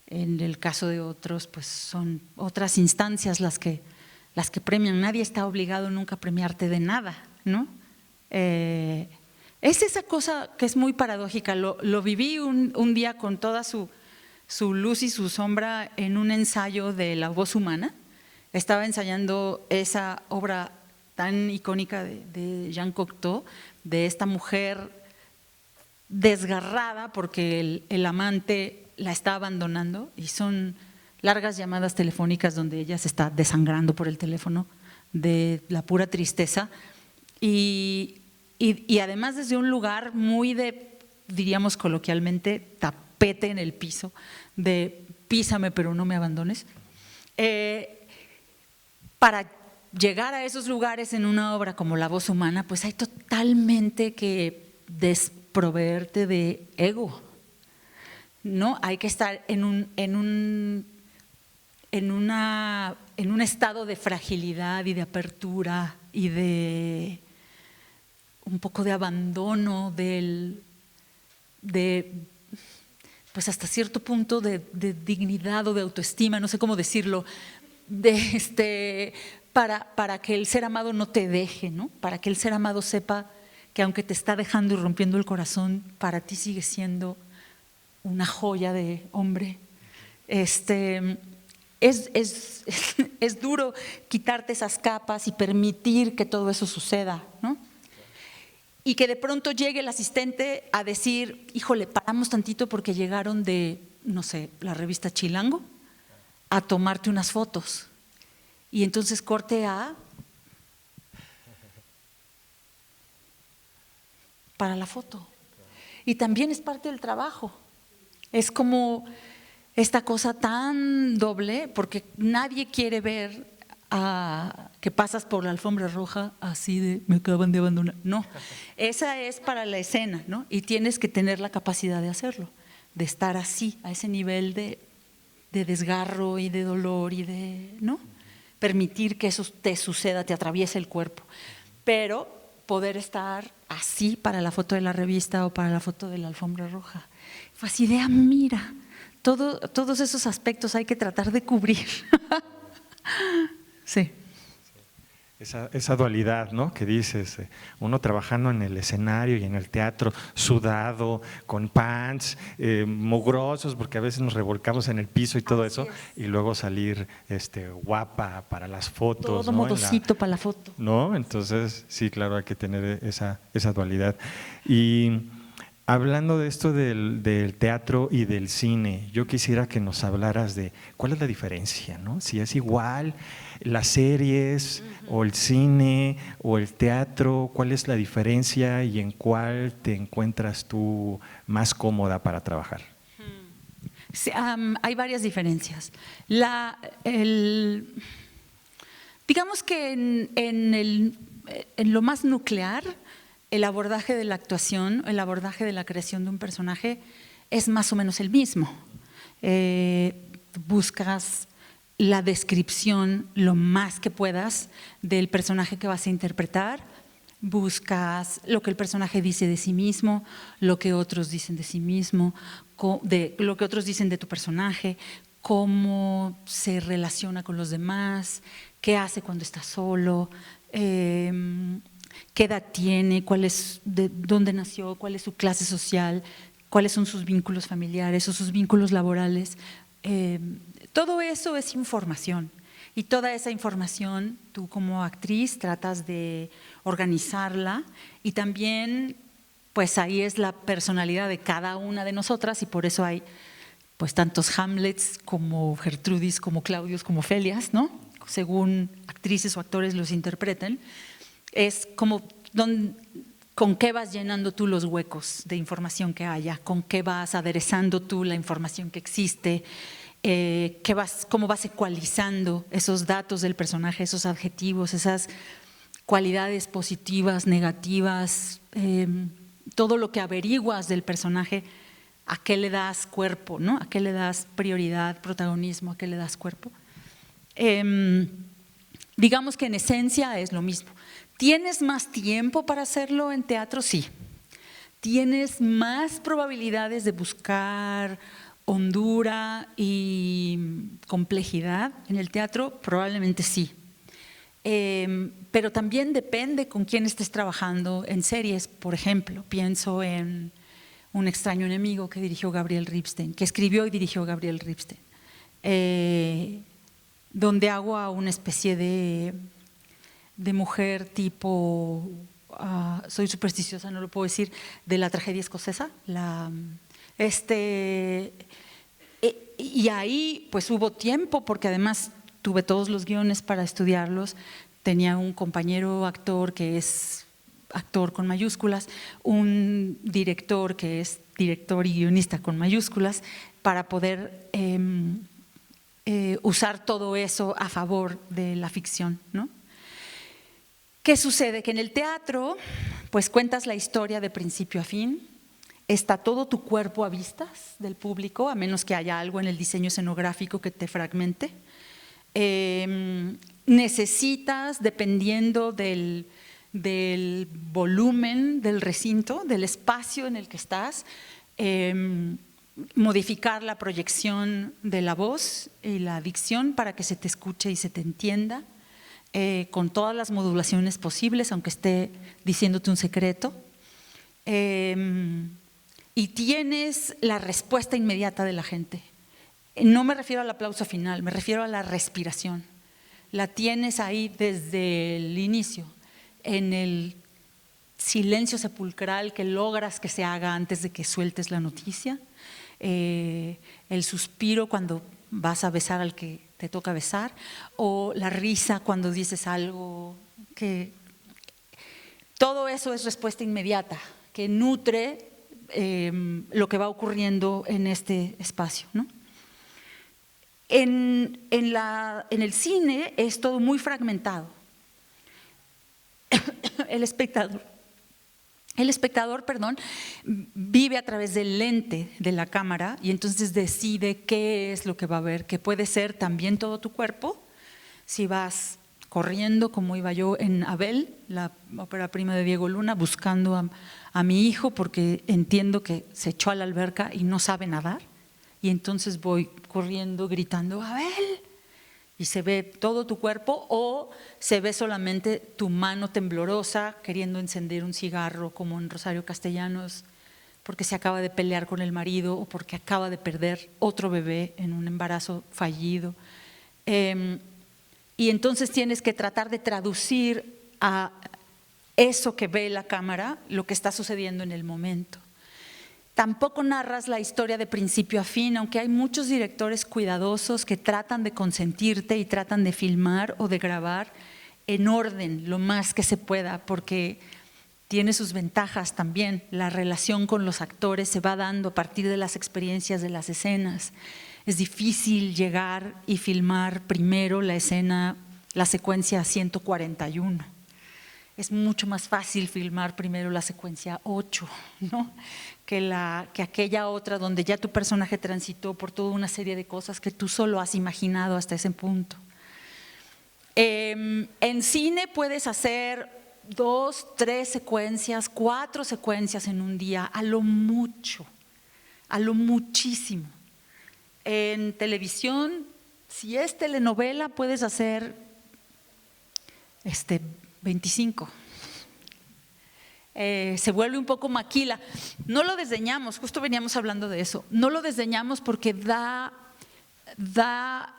En el caso de otros, pues son otras instancias las que premian. Nadie está obligado nunca a premiarte de nada, ¿no? Es esa cosa que es muy paradójica. Lo viví un día con toda su luz y su sombra en un ensayo de La voz humana. Estaba ensayando esa obra tan icónica de Jean Cocteau, de esta mujer desgarrada porque el amante la está abandonando, y son largas llamadas telefónicas donde ella se está desangrando por el teléfono de la pura tristeza, y además desde un lugar muy de, diríamos coloquialmente, tapete en el piso, de písame pero no me abandones. Para llegar a esos lugares en una obra como La voz humana, pues hay totalmente que desproveerte de ego, ¿no? Hay que estar en un estado de fragilidad y de apertura y de un poco de abandono pues hasta cierto punto de dignidad o de autoestima, no sé cómo decirlo, para que el ser amado no te deje, ¿no? Para que el ser amado sepa que aunque te está dejando y rompiendo el corazón, para ti sigue siendo una joya de hombre. Es duro quitarte esas capas y permitir que todo eso suceda, ¿no? Y que de pronto llegue el asistente a decir, híjole, paramos tantito porque llegaron de, no sé, la revista Chilango a tomarte unas fotos. Y entonces corte a para la foto. Y también es parte del trabajo. Es como esta cosa tan doble, porque nadie quiere ver que pasas por la alfombra roja así de me acaban de abandonar. No, esa es para la escena, ¿no? Y tienes que tener la capacidad de hacerlo, de estar así, a ese nivel de desgarro y de dolor y de, ¿no? Permitir que eso te suceda, te atraviese el cuerpo, pero poder estar así para la foto de la revista o para la foto de la alfombra roja. Fue así de, mira, todos esos aspectos hay que tratar de cubrir. Sí. Esa dualidad, ¿no? Que dices, uno trabajando en el escenario y en el teatro, sudado, con pants, mugrosos, porque a veces nos revolcamos en el piso y todo eso, y luego salir guapa para las fotos. Todo, ¿no? Modosito para la foto. ¿No? Entonces, sí, claro, hay que tener esa dualidad. Y hablando de esto del teatro y del cine, yo quisiera que nos hablaras de cuál es la diferencia, ¿no? Si es igual las series o el cine o el teatro, ¿cuál es la diferencia y en cuál te encuentras tú más cómoda para trabajar? Sí, hay varias diferencias. Digamos que en lo más nuclear, el abordaje de la actuación, el abordaje de la creación de un personaje es más o menos el mismo. Buscas la descripción lo más que puedas del personaje que vas a interpretar, buscas lo que el personaje dice de sí mismo, lo que otros dicen de sí mismo, lo que otros dicen de tu personaje, cómo se relaciona con los demás, qué hace cuando está solo, qué edad tiene, dónde nació, cuál es su clase social, cuáles son sus vínculos familiares o sus vínculos laborales. Todo eso es información, y toda esa información tú como actriz tratas de organizarla, y también pues ahí es la personalidad de cada una de nosotras, y por eso hay pues tantos Hamlets como Gertrudis, como Claudios, como Felias, ¿no? Según actrices o actores los interpreten. Es como con qué vas llenando tú los huecos de información que haya, con qué vas aderezando tú la información que existe, cómo vas ecualizando esos datos del personaje, esos adjetivos, esas cualidades positivas, negativas, todo lo que averiguas del personaje, a qué le das cuerpo, ¿no? A qué le das prioridad, protagonismo, a qué le das cuerpo. Digamos que en esencia es lo mismo. ¿Tienes más tiempo para hacerlo en teatro? Sí. ¿Tienes más probabilidades de buscar hondura y complejidad en el teatro? Probablemente sí. Pero también depende con quién estés trabajando. En series, por ejemplo, pienso en Un extraño enemigo que dirigió Gabriel Ripstein, que escribió y dirigió Gabriel Ripstein, donde hago a una especie de de mujer tipo, soy supersticiosa, no lo puedo decir, de la tragedia escocesa. Y ahí pues hubo tiempo, porque además tuve todos los guiones para estudiarlos. Tenía un compañero actor que es actor con mayúsculas, un director que es director y guionista con mayúsculas, para poder usar todo eso a favor de la ficción, ¿no? ¿Qué sucede? Que en el teatro pues cuentas la historia de principio a fin, está todo tu cuerpo a vistas del público, a menos que haya algo en el diseño escenográfico que te fragmente. Necesitas, dependiendo del volumen del recinto, del espacio en el que estás, modificar la proyección de la voz y la dicción para que se te escuche y se te entienda, con todas las modulaciones posibles, aunque esté diciéndote un secreto. Y tienes la respuesta inmediata de la gente. No me refiero al aplauso final, me refiero a la respiración. La tienes ahí desde el inicio, en el silencio sepulcral que logras que se haga antes de que sueltes la noticia, el suspiro cuando vas a besar al que te toca besar, o la risa cuando dices algo que… Todo eso es respuesta inmediata, que nutre lo que va ocurriendo en este espacio, ¿no? En el cine es todo muy fragmentado. El espectador, vive a través del lente de la cámara y entonces decide qué es lo que va a ver, que puede ser también todo tu cuerpo, si vas corriendo como iba yo en Abel, la ópera prima de Diego Luna, buscando a mi hijo porque entiendo que se echó a la alberca y no sabe nadar, y entonces voy corriendo gritando ¡Abel! Y se ve todo tu cuerpo, o se ve solamente tu mano temblorosa queriendo encender un cigarro, como en Rosario Castellanos, porque se acaba de pelear con el marido o porque acaba de perder otro bebé en un embarazo fallido. Y entonces tienes que tratar de traducir a eso que ve la cámara, lo que está sucediendo en el momento. Tampoco narras la historia de principio a fin, aunque hay muchos directores cuidadosos que tratan de consentirte y tratan de filmar o de grabar en orden lo más que se pueda, porque tiene sus ventajas también. La relación con los actores se va dando a partir de las experiencias de las escenas. Es difícil llegar y filmar primero la escena, la secuencia 141. Es mucho más fácil filmar primero la secuencia 8, ¿no? que aquella otra donde ya tu personaje transitó por toda una serie de cosas que tú solo has imaginado hasta ese punto. En cine puedes hacer 2, 3 secuencias, 4 secuencias en un día, a lo mucho, a lo muchísimo. En televisión, si es telenovela, puedes hacer 25. Se vuelve un poco maquila. No lo desdeñamos, justo veníamos hablando de eso. No lo desdeñamos porque da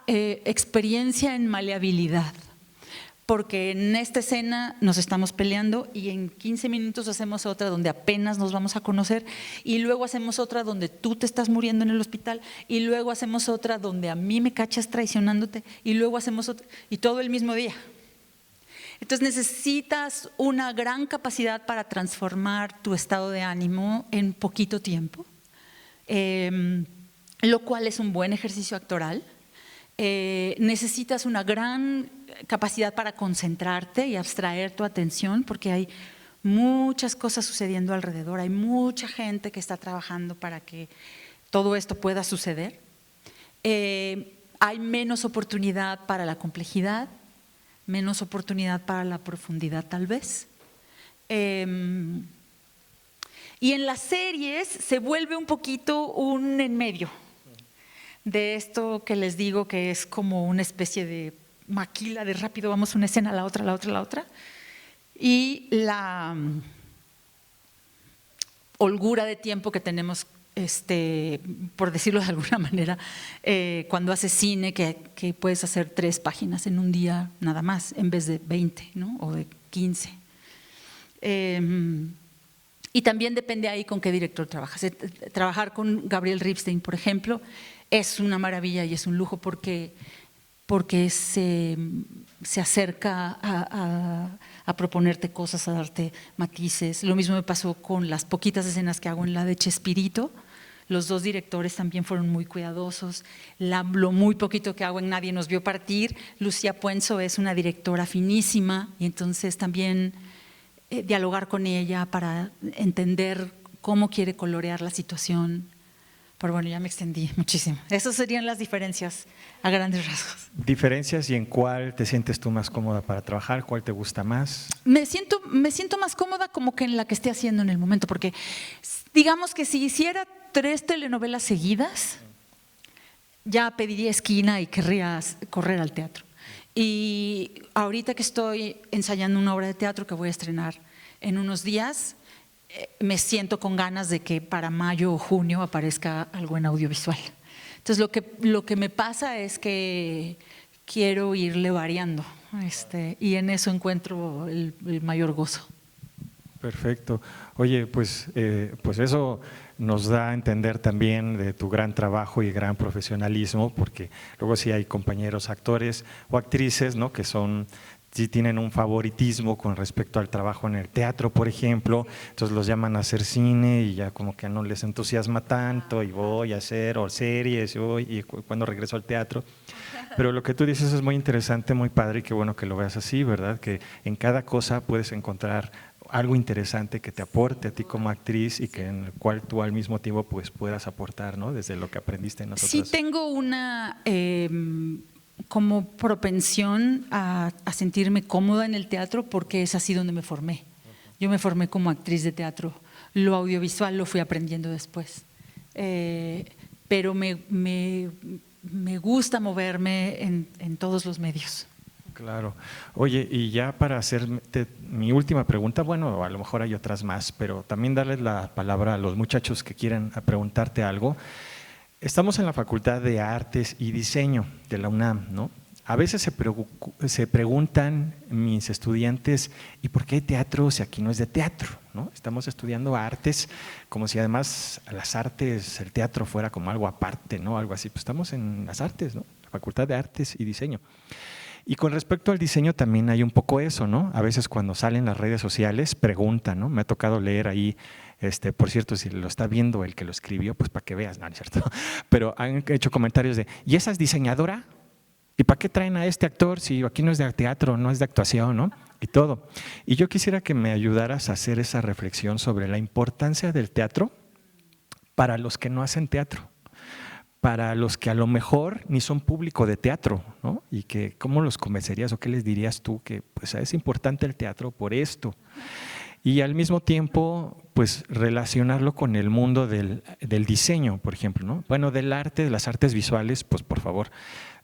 experiencia en maleabilidad. Porque en esta escena nos estamos peleando y en 15 minutos hacemos otra donde apenas nos vamos a conocer, y luego hacemos otra donde tú te estás muriendo en el hospital, y luego hacemos otra donde a mí me cachas traicionándote, y luego hacemos otra, y todo el mismo día. Entonces necesitas una gran capacidad para transformar tu estado de ánimo en poquito tiempo, lo cual es un buen ejercicio actoral. Necesitas una gran capacidad para concentrarte y abstraer tu atención, porque hay muchas cosas sucediendo alrededor, hay mucha gente que está trabajando para que todo esto pueda suceder. Hay menos oportunidad para la complejidad, menos oportunidad para la profundidad tal vez. Y en las series se vuelve un poquito un en medio de esto que les digo que es como una especie de maquila de rápido, vamos una escena a la otra, la otra, la otra, y la holgura de tiempo que tenemos por decirlo de alguna manera, cuando haces cine, que puedes hacer 3 páginas en un día nada más, en vez de 20, ¿no? O de 15. Y también depende ahí con qué director trabajas. Trabajar con Gabriel Ripstein, por ejemplo, es una maravilla y es un lujo porque se acerca a proponerte cosas, a darte matices. Lo mismo me pasó con las poquitas escenas que hago en la de Chespirito. Los 2 directores también fueron muy cuidadosos. Lo muy poquito que hago en Nadie nos vio partir, Lucía Puenzo es una directora finísima y entonces también dialogar con ella para entender cómo quiere colorear la situación. Pero bueno, ya me extendí muchísimo. Esas serían las diferencias a grandes rasgos. ¿Diferencias y en cuál te sientes tú más cómoda para trabajar? ¿Cuál te gusta más? Me siento más cómoda como que en la que esté haciendo en el momento, porque digamos que si hiciera 3 telenovelas seguidas, ya pediría esquina y querría correr al teatro. Y ahorita que estoy ensayando una obra de teatro que voy a estrenar en unos días, me siento con ganas de que para mayo o junio aparezca algo en audiovisual. Entonces lo que me pasa es que quiero irle variando y en eso encuentro el mayor gozo. Perfecto. Oye, pues eso nos da a entender también de tu gran trabajo y gran profesionalismo, porque luego sí hay compañeros actores o actrices, ¿no?, que sí tienen un favoritismo con respecto al trabajo en el teatro, por ejemplo, entonces los llaman a hacer cine y ya como que no les entusiasma tanto y voy a hacer o series y cuando regreso al teatro. Pero lo que tú dices es muy interesante, muy padre y qué bueno que lo veas así, ¿verdad? Que en cada cosa puedes encontrar algo interesante que te aporte a ti como actriz y que en el cual tú al mismo tiempo pues puedas aportar, ¿no? Desde lo que aprendiste en nosotros. Sí tengo una como propensión a sentirme cómoda en el teatro porque es así donde me formé. Yo me formé como actriz de teatro. Lo audiovisual lo fui aprendiendo después. Pero me gusta moverme en todos los medios. Claro. Oye, y ya para hacerte mi última pregunta, bueno, a lo mejor hay otras más, pero también darles la palabra a los muchachos que quieran preguntarte algo. Estamos en la Facultad de Artes y Diseño de la UNAM, ¿no? A veces se preguntan mis estudiantes, ¿y por qué hay teatro si aquí no es de teatro? ¿No? Estamos estudiando artes, como si además las artes, el teatro fuera como algo aparte, ¿no? Algo así. Pues estamos en las artes, ¿no? La Facultad de Artes y Diseño. Y con respecto al diseño también hay un poco eso, ¿no? A veces cuando salen las redes sociales preguntan, ¿no? Me ha tocado leer ahí, por cierto, si lo está viendo el que lo escribió, pues para que veas, ¿no? ¿No es cierto? Pero han hecho comentarios de, ¿y esa es diseñadora? ¿Y para qué traen a este actor si aquí no es de teatro, no es de actuación, ¿no? Y todo. Y yo quisiera que me ayudaras a hacer esa reflexión sobre la importancia del teatro para los que no hacen teatro, para los que a lo mejor ni son público de teatro, ¿no? Y que cómo los convencerías o qué les dirías tú que pues es importante el teatro por esto. Y al mismo tiempo, pues relacionarlo con el mundo del diseño, por ejemplo, ¿no? Bueno, del arte, de las artes visuales, pues por favor,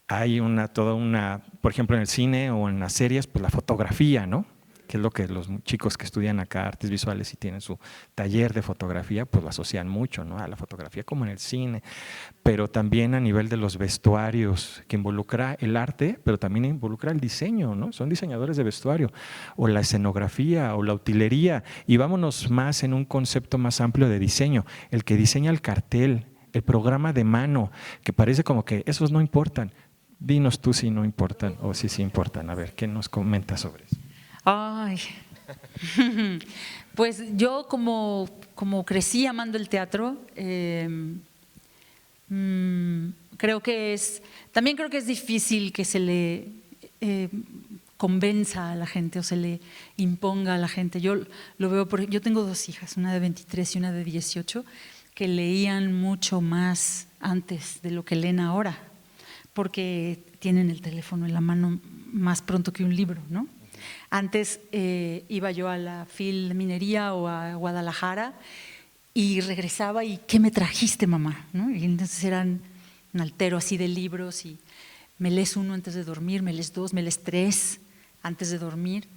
hay toda una, por ejemplo, en el cine o en las series, pues la fotografía, ¿no? Que es lo que los chicos que estudian acá artes visuales y tienen su taller de fotografía, pues lo asocian mucho, ¿no? A la fotografía como en el cine, pero también a nivel de los vestuarios, que involucra el arte, pero también involucra el diseño, ¿no? Son diseñadores de vestuario, o la escenografía, o la utilería, y vámonos más en un concepto más amplio de diseño, el que diseña el cartel, el programa de mano, que parece como que esos no importan. Dinos tú si no importan o si sí importan. A ver, ¿qué nos comentas sobre eso? Ay, pues yo como crecí amando el teatro, también creo que es difícil que se le convenza a la gente o se le imponga a la gente. Yo lo veo, yo tengo 2 hijas, una de 23 y una de 18, que leían mucho más antes de lo que leen ahora, porque tienen el teléfono en la mano más pronto que un libro, ¿no? Antes iba yo a la Filminería o a Guadalajara y regresaba y ¿qué me trajiste, mamá? ¿No? Y entonces eran un altero así de libros y me lees 1 antes de dormir, me lees 2, me lees 3 antes de dormir.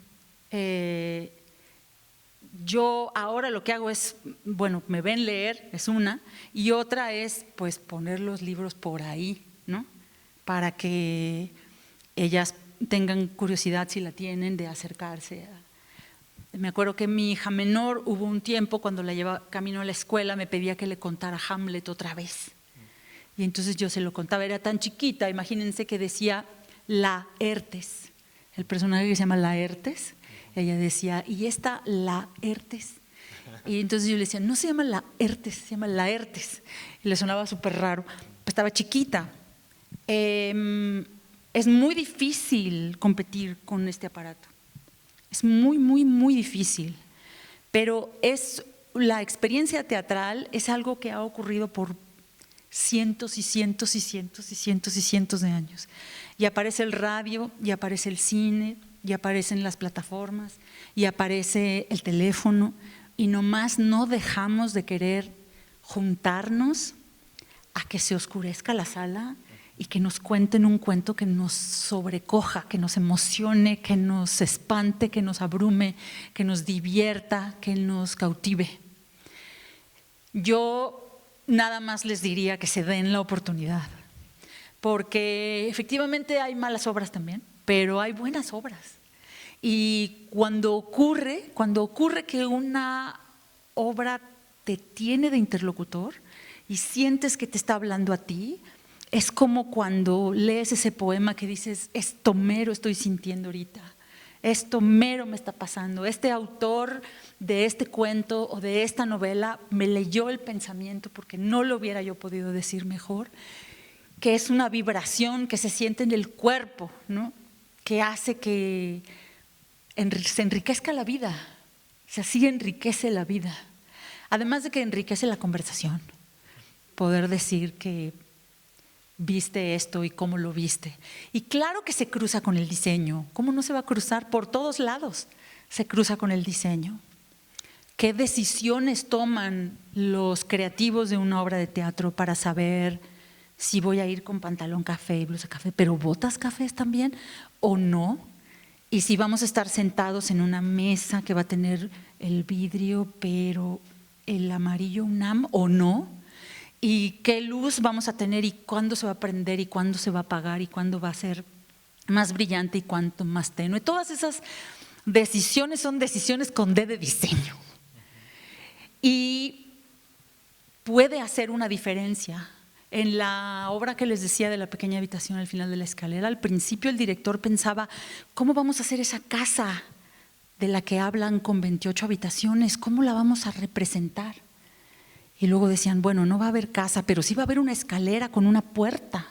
yo ahora lo que hago es, bueno, me ven leer, es una, y otra es pues poner los libros por ahí, ¿no? Para que ellas tengan curiosidad, si la tienen, de acercarse. Me acuerdo que mi hija menor, hubo un tiempo cuando la llevaba camino a la escuela, me pedía que le contara Hamlet otra vez. Y entonces yo se lo contaba, era tan chiquita, imagínense que decía Laertes, el personaje que se llama Laertes. Ella decía, ¿y esta Laertes? Y entonces yo le decía, no se llama Laertes, se llama Laertes. Y le sonaba súper raro, estaba chiquita. Es muy difícil competir con este aparato. Es muy, muy, muy difícil. Pero la experiencia teatral es algo que ha ocurrido por cientos y cientos y cientos y cientos y cientos de años. Y aparece el radio, y aparece el cine, y aparecen las plataformas, y aparece el teléfono, y nomás no dejamos de querer juntarnos a que se oscurezca la sala y que nos cuenten un cuento que nos sobrecoja, que nos emocione, que nos espante, que nos abrume, que nos divierta, que nos cautive. Yo nada más les diría que se den la oportunidad, porque efectivamente hay malas obras también, pero hay buenas obras. Y cuando ocurre que una obra te tiene de interlocutor y sientes que te está hablando a ti, es como cuando lees ese poema que dices, esto mero estoy sintiendo ahorita, esto mero me está pasando, este autor de este cuento o de esta novela me leyó el pensamiento porque no lo hubiera yo podido decir mejor, que es una vibración que se siente en el cuerpo, ¿no? Que hace que se enriquezca la vida, o sea, sí enriquece la vida, además de que enriquece la conversación, poder decir que viste esto y cómo lo viste. Y claro que se cruza con el diseño. ¿Cómo no se va a cruzar? Por todos lados se cruza con el diseño. ¿Qué decisiones toman los creativos de una obra de teatro para saber si voy a ir con pantalón café y blusa café, pero botas cafés también o no? Y si vamos a estar sentados en una mesa que va a tener el vidrio, pero el amarillo UNAM o no. Y qué luz vamos a tener y cuándo se va a prender y cuándo se va a apagar y cuándo va a ser más brillante y cuánto más tenue. Todas esas decisiones son decisiones con D de diseño. Y puede hacer una diferencia. En la obra que les decía de La pequeña habitación al final de la escalera, al principio el director pensaba, ¿cómo vamos a hacer esa casa de la que hablan con 28 habitaciones? ¿Cómo la vamos a representar? Y luego decían, bueno, no va a haber casa, pero sí va a haber una escalera con una puerta,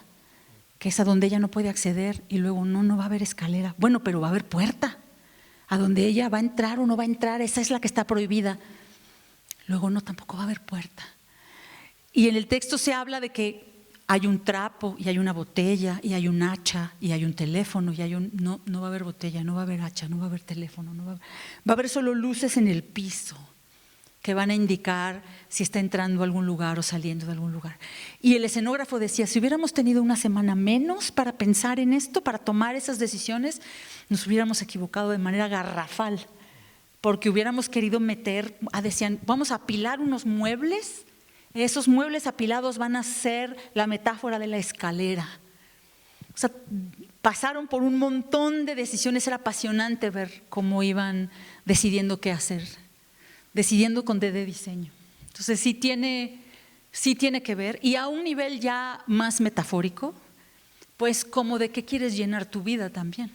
que es a donde ella no puede acceder. Y luego, no va a haber escalera. Bueno, pero va a haber puerta, a donde ella va a entrar o no va a entrar, esa es la que está prohibida. Luego, no, tampoco va a haber puerta. Y en el texto se habla de que hay un trapo y hay una botella y hay un hacha y hay un teléfono y hay no va a haber botella, no va a haber hacha, no va a haber teléfono, va a haber solo luces en el piso que van a indicar si está entrando a algún lugar o saliendo de algún lugar. Y el escenógrafo decía, si hubiéramos tenido una semana menos para pensar en esto, para tomar esas decisiones, nos hubiéramos equivocado de manera garrafal, porque hubiéramos querido decían, vamos a apilar unos muebles, esos muebles apilados van a ser la metáfora de la escalera. O sea, pasaron por un montón de decisiones, era apasionante ver cómo iban decidiendo qué hacer. Decidiendo con D de diseño. Entonces sí tiene que ver, y a un nivel ya más metafórico, pues como de qué quieres llenar tu vida también.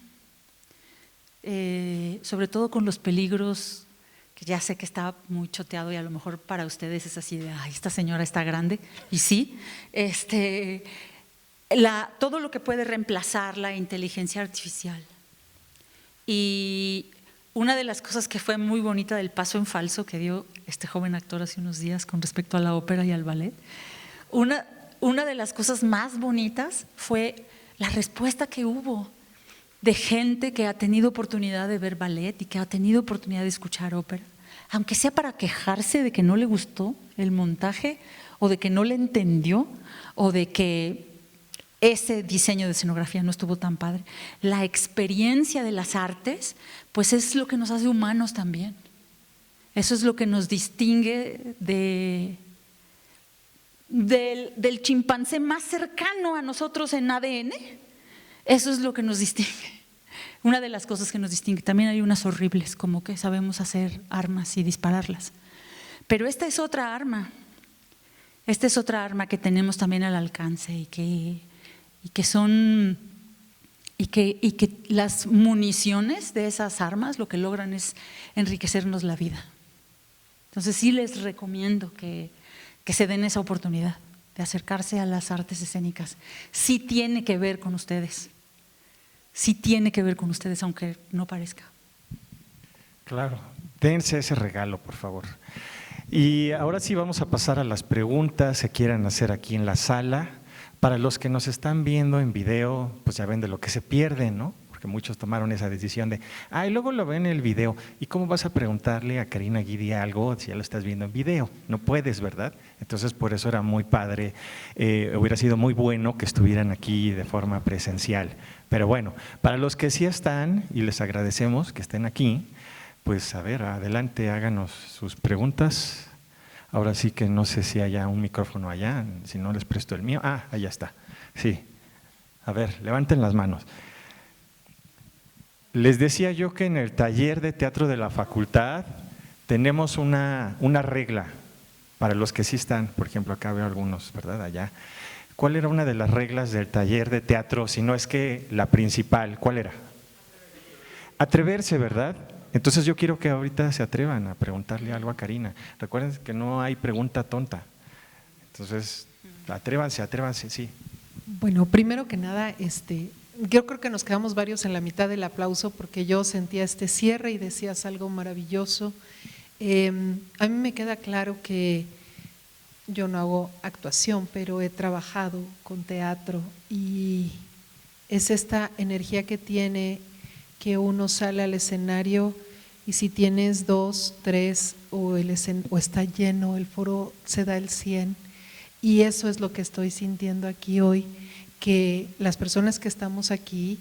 Sobre todo con los peligros, que ya sé que está muy choteado y a lo mejor para ustedes es así de, ay, esta señora está grande, y sí, todo lo que puede reemplazar la inteligencia artificial. Y una de las cosas que fue muy bonita del paso en falso que dio este joven actor hace unos días con respecto a la ópera y al ballet, una de las cosas más bonitas fue la respuesta que hubo de gente que ha tenido oportunidad de ver ballet y que ha tenido oportunidad de escuchar ópera, aunque sea para quejarse de que no le gustó el montaje o de que no le entendió o de que ese diseño de escenografía no estuvo tan padre. La experiencia de las artes, pues es lo que nos hace humanos también. Eso es lo que nos distingue del chimpancé más cercano a nosotros en ADN. Eso es lo que nos distingue. Una de las cosas que nos distingue. También hay unas horribles, como que sabemos hacer armas y dispararlas. Pero esta es otra arma. Esta es otra arma que tenemos también al alcance y que las municiones de esas armas lo que logran es enriquecernos la vida. Entonces sí les recomiendo que se den esa oportunidad de acercarse a las artes escénicas. Sí tiene que ver con ustedes. Sí tiene que ver con ustedes, aunque no parezca. Claro, dense ese regalo, por favor. Y ahora sí vamos a pasar a las preguntas que quieran hacer aquí en la sala. Para los que nos están viendo en video, pues ya ven de lo que se pierden, ¿no? Porque muchos tomaron esa decisión de, y luego lo ven en el video. ¿Y cómo vas a preguntarle a Karina Guidi algo si ya lo estás viendo en video? No puedes, ¿verdad? Entonces, por eso era muy padre, hubiera sido muy bueno que estuvieran aquí de forma presencial. Pero bueno, para los que sí están, y les agradecemos que estén aquí, pues a ver, adelante, háganos sus preguntas. Ahora sí que no sé si haya un micrófono allá, si no les presto el mío. Allá está, sí. A ver, levanten las manos. Les decía yo que en el taller de teatro de la facultad tenemos una regla para los que sí están, por ejemplo, acá veo algunos, ¿verdad? Allá. ¿Cuál era una de las reglas del taller de teatro, si no es que la principal? ¿Cuál era? Atreverse, ¿verdad? Entonces yo quiero que ahorita se atrevan a preguntarle algo a Karina. Recuerden que no hay pregunta tonta. Entonces, atrévanse, sí. Bueno, primero que nada, yo creo que nos quedamos varios en la mitad del aplauso porque yo sentía este cierre y decías algo maravilloso. A mí me queda claro que yo no hago actuación, pero he trabajado con teatro y es esta energía que tiene que uno sale al escenario y si tienes 2, 3 o está lleno, el foro se da el 100 y eso es lo que estoy sintiendo aquí hoy, que las personas que estamos aquí,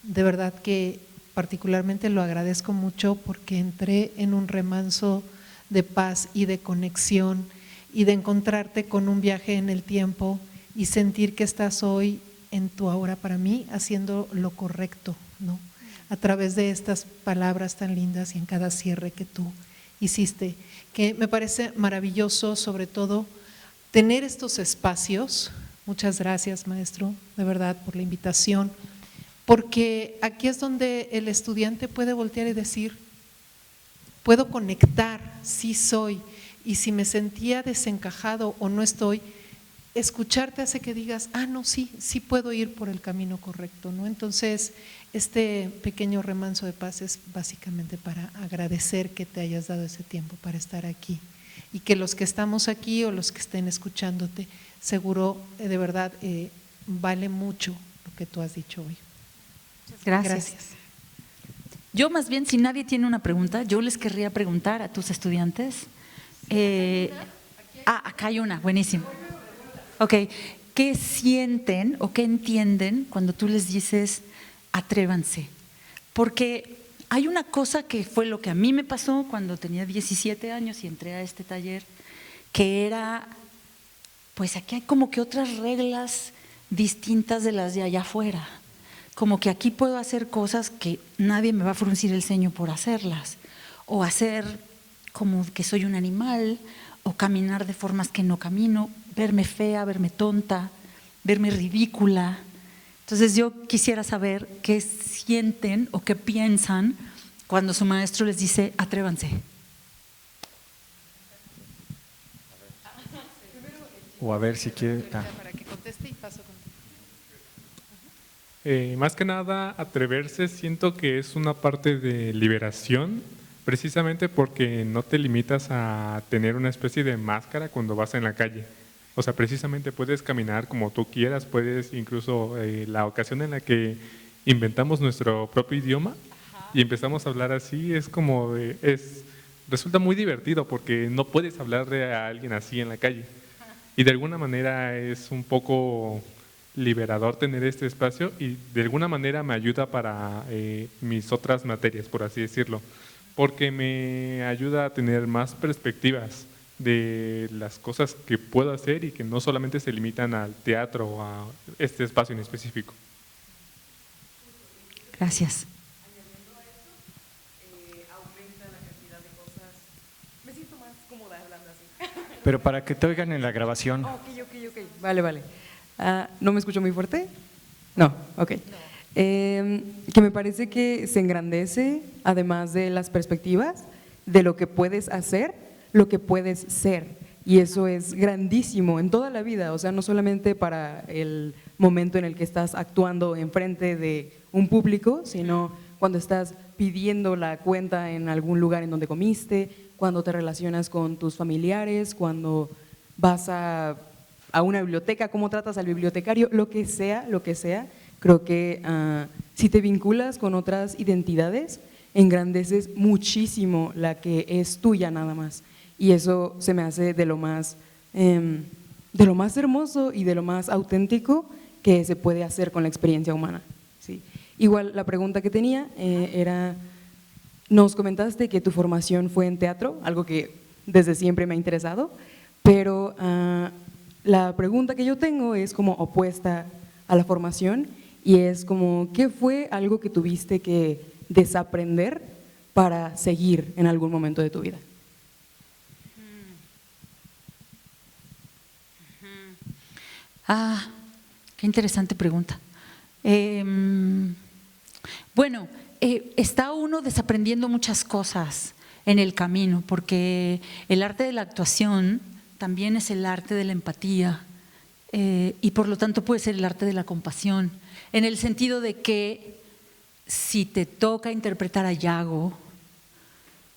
de verdad que particularmente lo agradezco mucho porque entré en un remanso de paz y de conexión y de encontrarte con un viaje en el tiempo y sentir que estás hoy en tu ahora para mí haciendo lo correcto, ¿no? A través de estas palabras tan lindas y en cada cierre que tú hiciste, que me parece maravilloso, sobre todo tener estos espacios. Muchas gracias, maestro, de verdad, por la invitación, porque aquí es donde el estudiante puede voltear y decir, puedo conectar, sí soy, y si me sentía desencajado o no estoy, escucharte hace que digas, no, sí puedo ir por el camino correcto, ¿no? Entonces, este pequeño remanso de paz es básicamente para agradecer que te hayas dado ese tiempo para estar aquí y que los que estamos aquí o los que estén escuchándote, seguro de verdad vale mucho lo que tú has dicho hoy. Gracias. Yo más bien, si nadie tiene una pregunta, yo les querría preguntar a tus estudiantes. Acá hay una, buenísimo. Ok, ¿qué sienten o qué entienden cuando tú les dices atrévanse? Porque hay una cosa que fue lo que a mí me pasó cuando tenía 17 años y entré a este taller, que era, pues aquí hay como que otras reglas distintas de las de allá afuera. Como que aquí puedo hacer cosas que nadie me va a fruncir el ceño por hacerlas, o hacer como que soy un animal, o caminar de formas que no camino, verme fea, verme tonta, verme ridícula. Entonces yo quisiera saber qué sienten o qué piensan cuando su maestro les dice atrévanse. O a ver si quiere… Para que conteste y paso contigo. Más que nada, atreverse siento que es una parte de liberación, precisamente porque no te limitas a tener una especie de máscara cuando vas en la calle. O sea, precisamente puedes caminar como tú quieras, puedes incluso la ocasión en la que inventamos nuestro propio idioma y empezamos a hablar así, es como, resulta muy divertido porque no puedes hablarle a alguien así en la calle. Y de alguna manera es un poco liberador tener este espacio y de alguna manera me ayuda para mis otras materias, por así decirlo. porque me ayuda a tener más perspectivas de las cosas que puedo hacer y que no solamente se limitan al teatro o a este espacio en específico. Gracias. Pero para que te oigan en la grabación. Ok. Vale. ¿No me escucho muy fuerte? No, ok. Que me parece que se engrandece, además de las perspectivas, de lo que puedes hacer, lo que puedes ser. Y eso es grandísimo en toda la vida, o sea, no solamente para el momento en el que estás actuando enfrente de un público, sino cuando estás pidiendo la cuenta en algún lugar en donde comiste, cuando te relacionas con tus familiares, cuando vas a una biblioteca, cómo tratas al bibliotecario, lo que sea, creo que si te vinculas con otras identidades, engrandeces muchísimo la que es tuya nada más. Y eso se me hace de lo más hermoso y de lo más auténtico que se puede hacer con la experiencia humana. Sí. Igual la pregunta que tenía era, nos comentaste que tu formación fue en teatro, algo que desde siempre me ha interesado, pero la pregunta que yo tengo es como opuesta a la formación y es como, ¿qué fue algo que tuviste que desaprender para seguir en algún momento de tu vida? Qué interesante pregunta. Bueno, está uno desaprendiendo muchas cosas en el camino, porque el arte de la actuación también es el arte de la empatía y por lo tanto puede ser el arte de la compasión, en el sentido de que si te toca interpretar a Iago,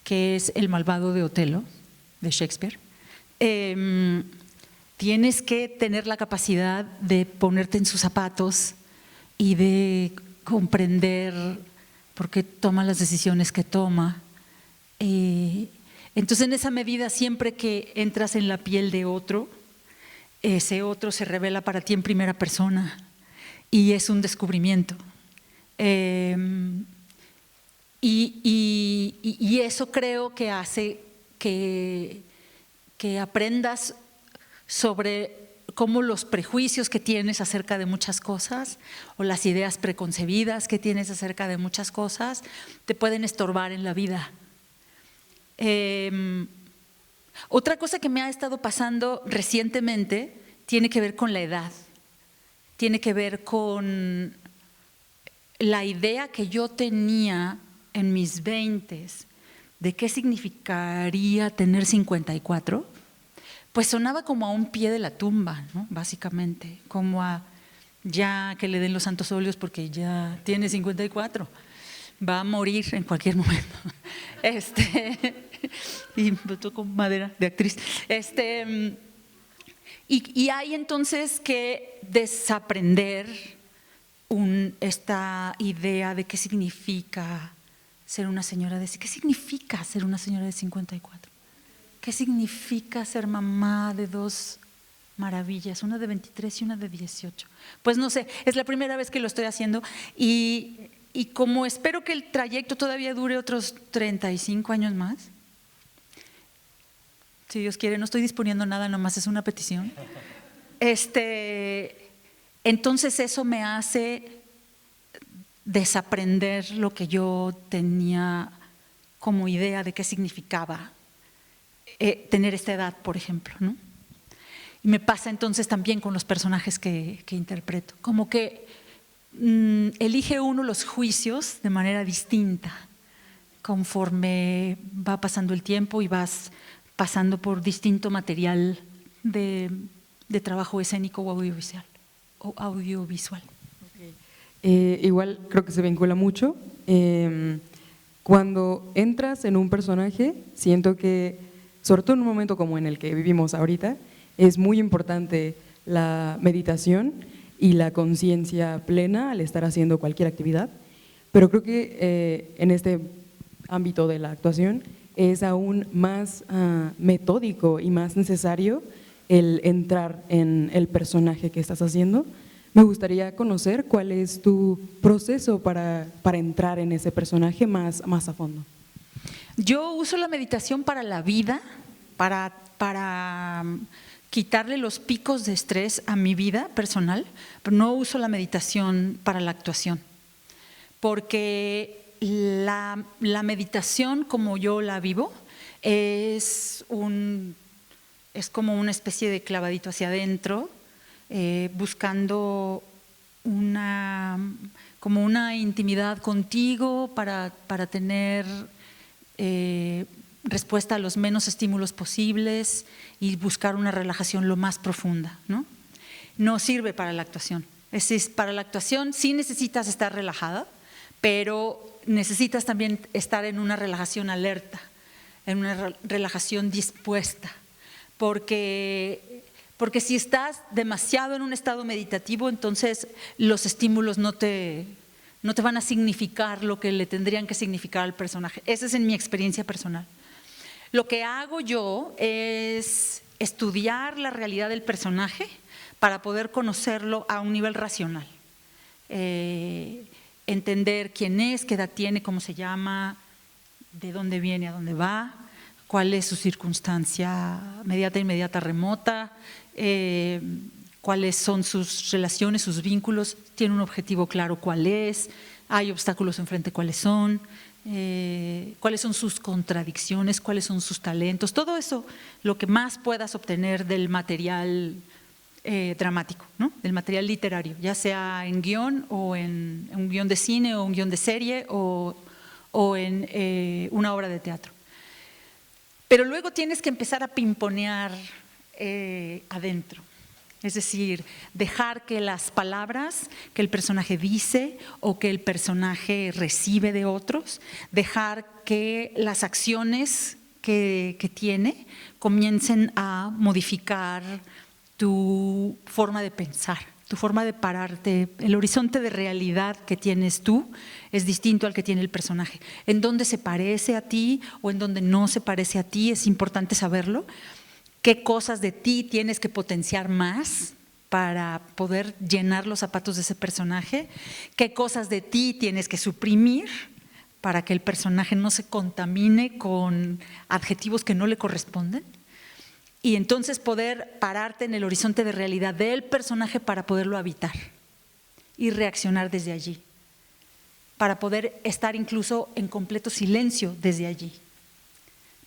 que es el malvado de Otelo, de Shakespeare, tienes que tener la capacidad de ponerte en sus zapatos y de comprender por qué toma las decisiones que toma. Entonces, en esa medida, siempre que entras en la piel de otro, ese otro se revela para ti en primera persona y es un descubrimiento. Y eso creo que hace que aprendas sobre cómo los prejuicios que tienes acerca de muchas cosas o las ideas preconcebidas que tienes acerca de muchas cosas te pueden estorbar en la vida. Otra cosa que me ha estado pasando recientemente tiene que ver con la edad, tiene que ver con la idea que yo tenía en mis 20s de qué significaría tener 54. Pues sonaba como a un pie de la tumba, ¿no? Básicamente, como a ya que le den los santos óleos porque ya tiene 54, va a morir en cualquier momento. Y me tocó madera de actriz. Y hay entonces que desaprender esta idea de qué significa ser una señora ¿qué significa ser una señora de 54? ¿Qué significa ser mamá de dos maravillas, una de 23 y una de 18? Pues no sé, es la primera vez que lo estoy haciendo y como espero que el trayecto todavía dure otros 35 años más, si Dios quiere, no estoy disponiendo nada, nomás es una petición. Entonces eso me hace desaprender lo que yo tenía como idea de qué significaba tener esta edad, por ejemplo, ¿no? Y me pasa entonces también con los personajes que interpreto, como que elige uno los juicios de manera distinta conforme va pasando el tiempo y vas pasando por distinto material de trabajo escénico o audiovisual. Igual creo que se vincula mucho. Cuando entras en un personaje, siento que sobre todo en un momento como en el que vivimos ahorita, es muy importante la meditación y la conciencia plena al estar haciendo cualquier actividad, pero creo que en este ámbito de la actuación es aún más metódico y más necesario el entrar en el personaje que estás haciendo. Me gustaría conocer cuál es tu proceso para entrar en ese personaje más a fondo. Yo uso la meditación para la vida, para quitarle los picos de estrés a mi vida personal, pero no uso la meditación para la actuación, porque la meditación como yo la vivo es como una especie de clavadito hacia adentro, buscando como una intimidad contigo para tener respuesta a los menos estímulos posibles y buscar una relajación lo más profunda, ¿no? No sirve para la actuación. Es decir, para la actuación sí necesitas estar relajada, pero necesitas también estar en una relajación alerta, en una relajación dispuesta, porque si estás demasiado en un estado meditativo, entonces los estímulos no te van a significar lo que le tendrían que significar al personaje. Esa es en mi experiencia personal. Lo que hago yo es estudiar la realidad del personaje para poder conocerlo a un nivel racional. Entender quién es, qué edad tiene, cómo se llama, de dónde viene, a dónde va, cuál es su circunstancia inmediata, remota, cuáles son sus relaciones, sus vínculos, tiene un objetivo claro cuál es, hay obstáculos enfrente, cuáles son sus contradicciones, cuáles son sus talentos, todo eso, lo que más puedas obtener del material dramático, ¿no? Del material literario, ya sea en guión o en un guión de cine o un guión de serie o en una obra de teatro. Pero luego tienes que empezar a pimponear adentro. Es decir, dejar que las palabras que el personaje dice o que el personaje recibe de otros, dejar que las acciones que tiene comiencen a modificar tu forma de pensar, tu forma de pararte. El horizonte de realidad que tienes tú es distinto al que tiene el personaje. En dónde se parece a ti o en dónde no se parece a ti, es importante saberlo. ¿Qué cosas de ti tienes que potenciar más para poder llenar los zapatos de ese personaje? ¿Qué cosas de ti tienes que suprimir para que el personaje no se contamine con adjetivos que no le corresponden? Y entonces poder pararte en el horizonte de realidad del personaje para poderlo habitar y reaccionar desde allí, para poder estar incluso en completo silencio desde allí.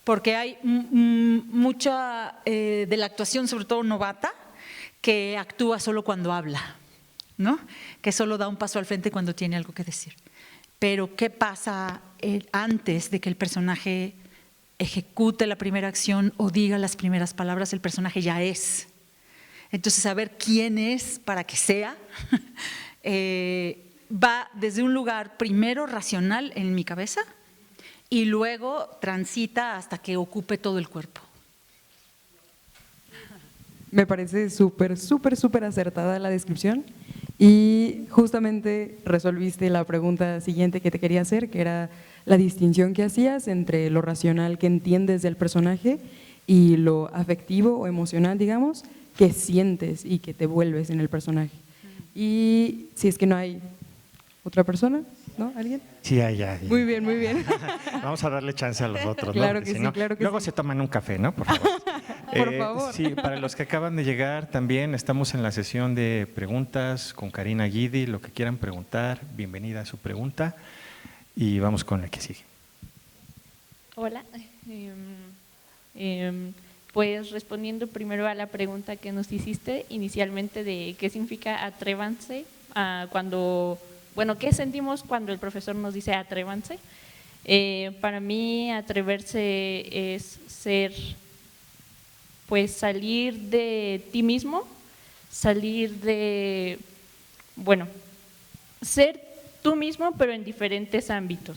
Porque hay mucha de la actuación, sobre todo novata, que actúa solo cuando habla, ¿no? Que solo da un paso al frente cuando tiene algo que decir. Pero ¿qué pasa antes de que el personaje ejecute la primera acción o diga las primeras palabras? El personaje ya es. Entonces, saber quién es para que sea, va desde un lugar primero racional en mi cabeza, y luego transita hasta que ocupe todo el cuerpo. Me parece súper acertada la descripción y justamente resolviste la pregunta siguiente que te quería hacer, que era la distinción que hacías entre lo racional que entiendes del personaje y lo afectivo o emocional, digamos, que sientes y que te vuelves en el personaje. Y si es que no hay otra persona, ¿no? ¿Alguien? Sí, hay. Muy bien. Vamos a darle chance a los otros, Claro ¿no? que Si sí, no, claro que luego sí. se toman un café, ¿no? Por favor. Por favor. Sí, para los que acaban de llegar también estamos en la sesión de preguntas con Karina Guidi. Lo que quieran preguntar, bienvenida a su pregunta. Y vamos con la que sigue. Hola. Pues respondiendo primero a la pregunta que nos hiciste inicialmente de qué significa atrévanse, ¿qué sentimos cuando el profesor nos dice atrévanse? Para mí atreverse es salir de ti mismo, ser tú mismo pero en diferentes ámbitos.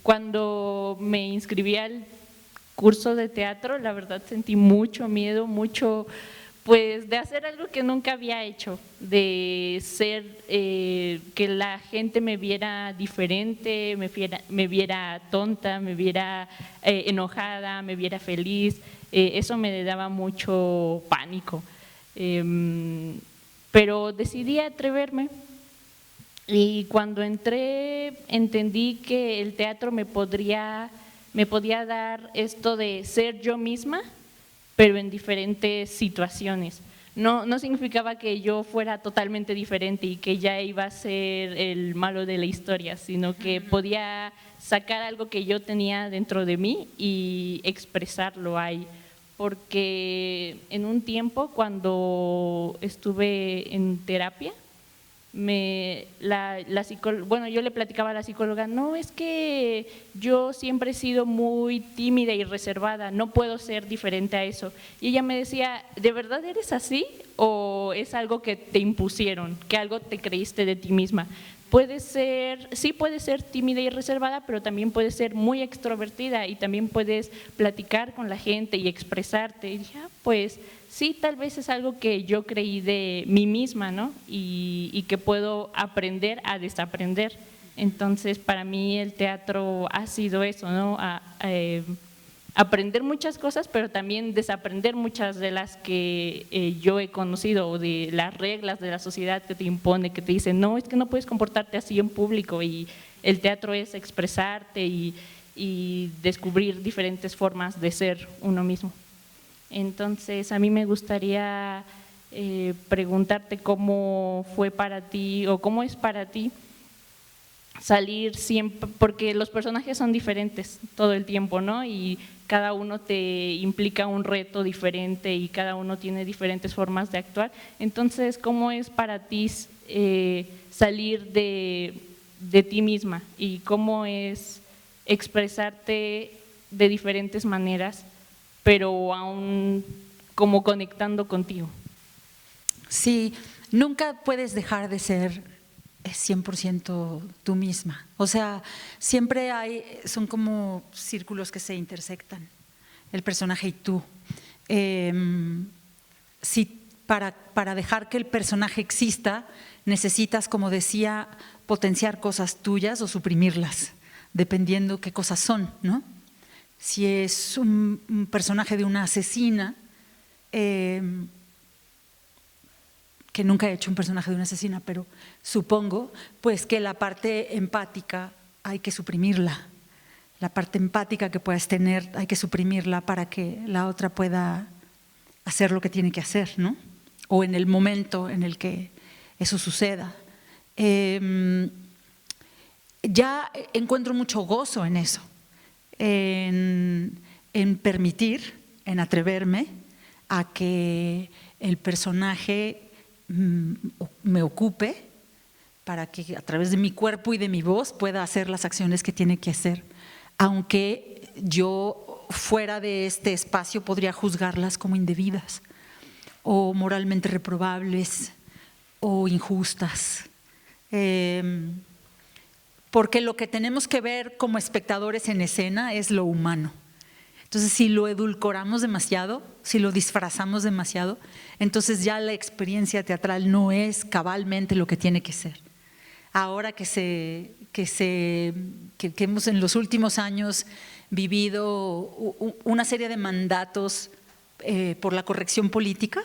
Cuando me inscribí al curso de teatro, la verdad sentí mucho miedo, de hacer algo que nunca había hecho, de que la gente me viera diferente, me viera tonta, me viera enojada, me viera feliz. Eso me daba mucho pánico. Pero decidí atreverme Y cuando entré entendí que el teatro me podía dar esto de ser yo misma, pero en diferentes situaciones. No significaba que yo fuera totalmente diferente y que ya iba a ser el malo de la historia, sino que podía sacar algo que yo tenía dentro de mí y expresarlo ahí. Porque en un tiempo, cuando estuve en terapia, yo le platicaba a la psicóloga, no, es que yo siempre he sido muy tímida y reservada, no puedo ser diferente a eso. Y ella me decía, ¿de verdad eres así o es algo que te impusieron, que algo te creíste de ti misma? Sí puedes ser tímida y reservada, pero también puedes ser muy extrovertida y también puedes platicar con la gente y expresarte. Y dije, pues sí, tal vez es algo que yo creí de mí misma, ¿no? Y que puedo aprender a desaprender. Entonces, para mí el teatro ha sido eso, ¿no? Aprender muchas cosas, pero también desaprender muchas de las que yo he conocido, o de las reglas de la sociedad que te impone, que te dicen, no, es que no puedes comportarte así en público, y el teatro es expresarte y descubrir diferentes formas de ser uno mismo. Entonces, a mí me gustaría preguntarte cómo fue para ti, o cómo es para ti salir siempre, porque los personajes son diferentes todo el tiempo, ¿no? Y cada uno te implica un reto diferente y cada uno tiene diferentes formas de actuar. Entonces, ¿cómo es para ti salir de ti misma y cómo es expresarte de diferentes maneras, pero aún como conectando contigo? Sí, nunca puedes dejar de ser 100% tú misma. O sea, siempre son como círculos que se intersectan, el personaje y tú. Si para dejar que el personaje exista, necesitas, como decía, potenciar cosas tuyas o suprimirlas, dependiendo qué cosas son, ¿no? Si es un personaje de una asesina, que nunca he hecho un personaje de una asesina, pero supongo pues que la parte empática hay que suprimirla. La parte empática que puedas tener hay que suprimirla para que la otra pueda hacer lo que tiene que hacer, ¿no? O en el momento en el que eso suceda. Ya encuentro mucho gozo en eso, en permitir, en atreverme a que el personaje me ocupe, para que a través de mi cuerpo y de mi voz pueda hacer las acciones que tiene que hacer, aunque yo fuera de este espacio podría juzgarlas como indebidas o moralmente reprobables o injustas, porque lo que tenemos que ver como espectadores en escena es lo humano. Entonces, si lo edulcoramos demasiado, si lo disfrazamos demasiado, entonces ya la experiencia teatral no es cabalmente lo que tiene que ser. Ahora que hemos en los últimos años vivido una serie de mandatos por la corrección política,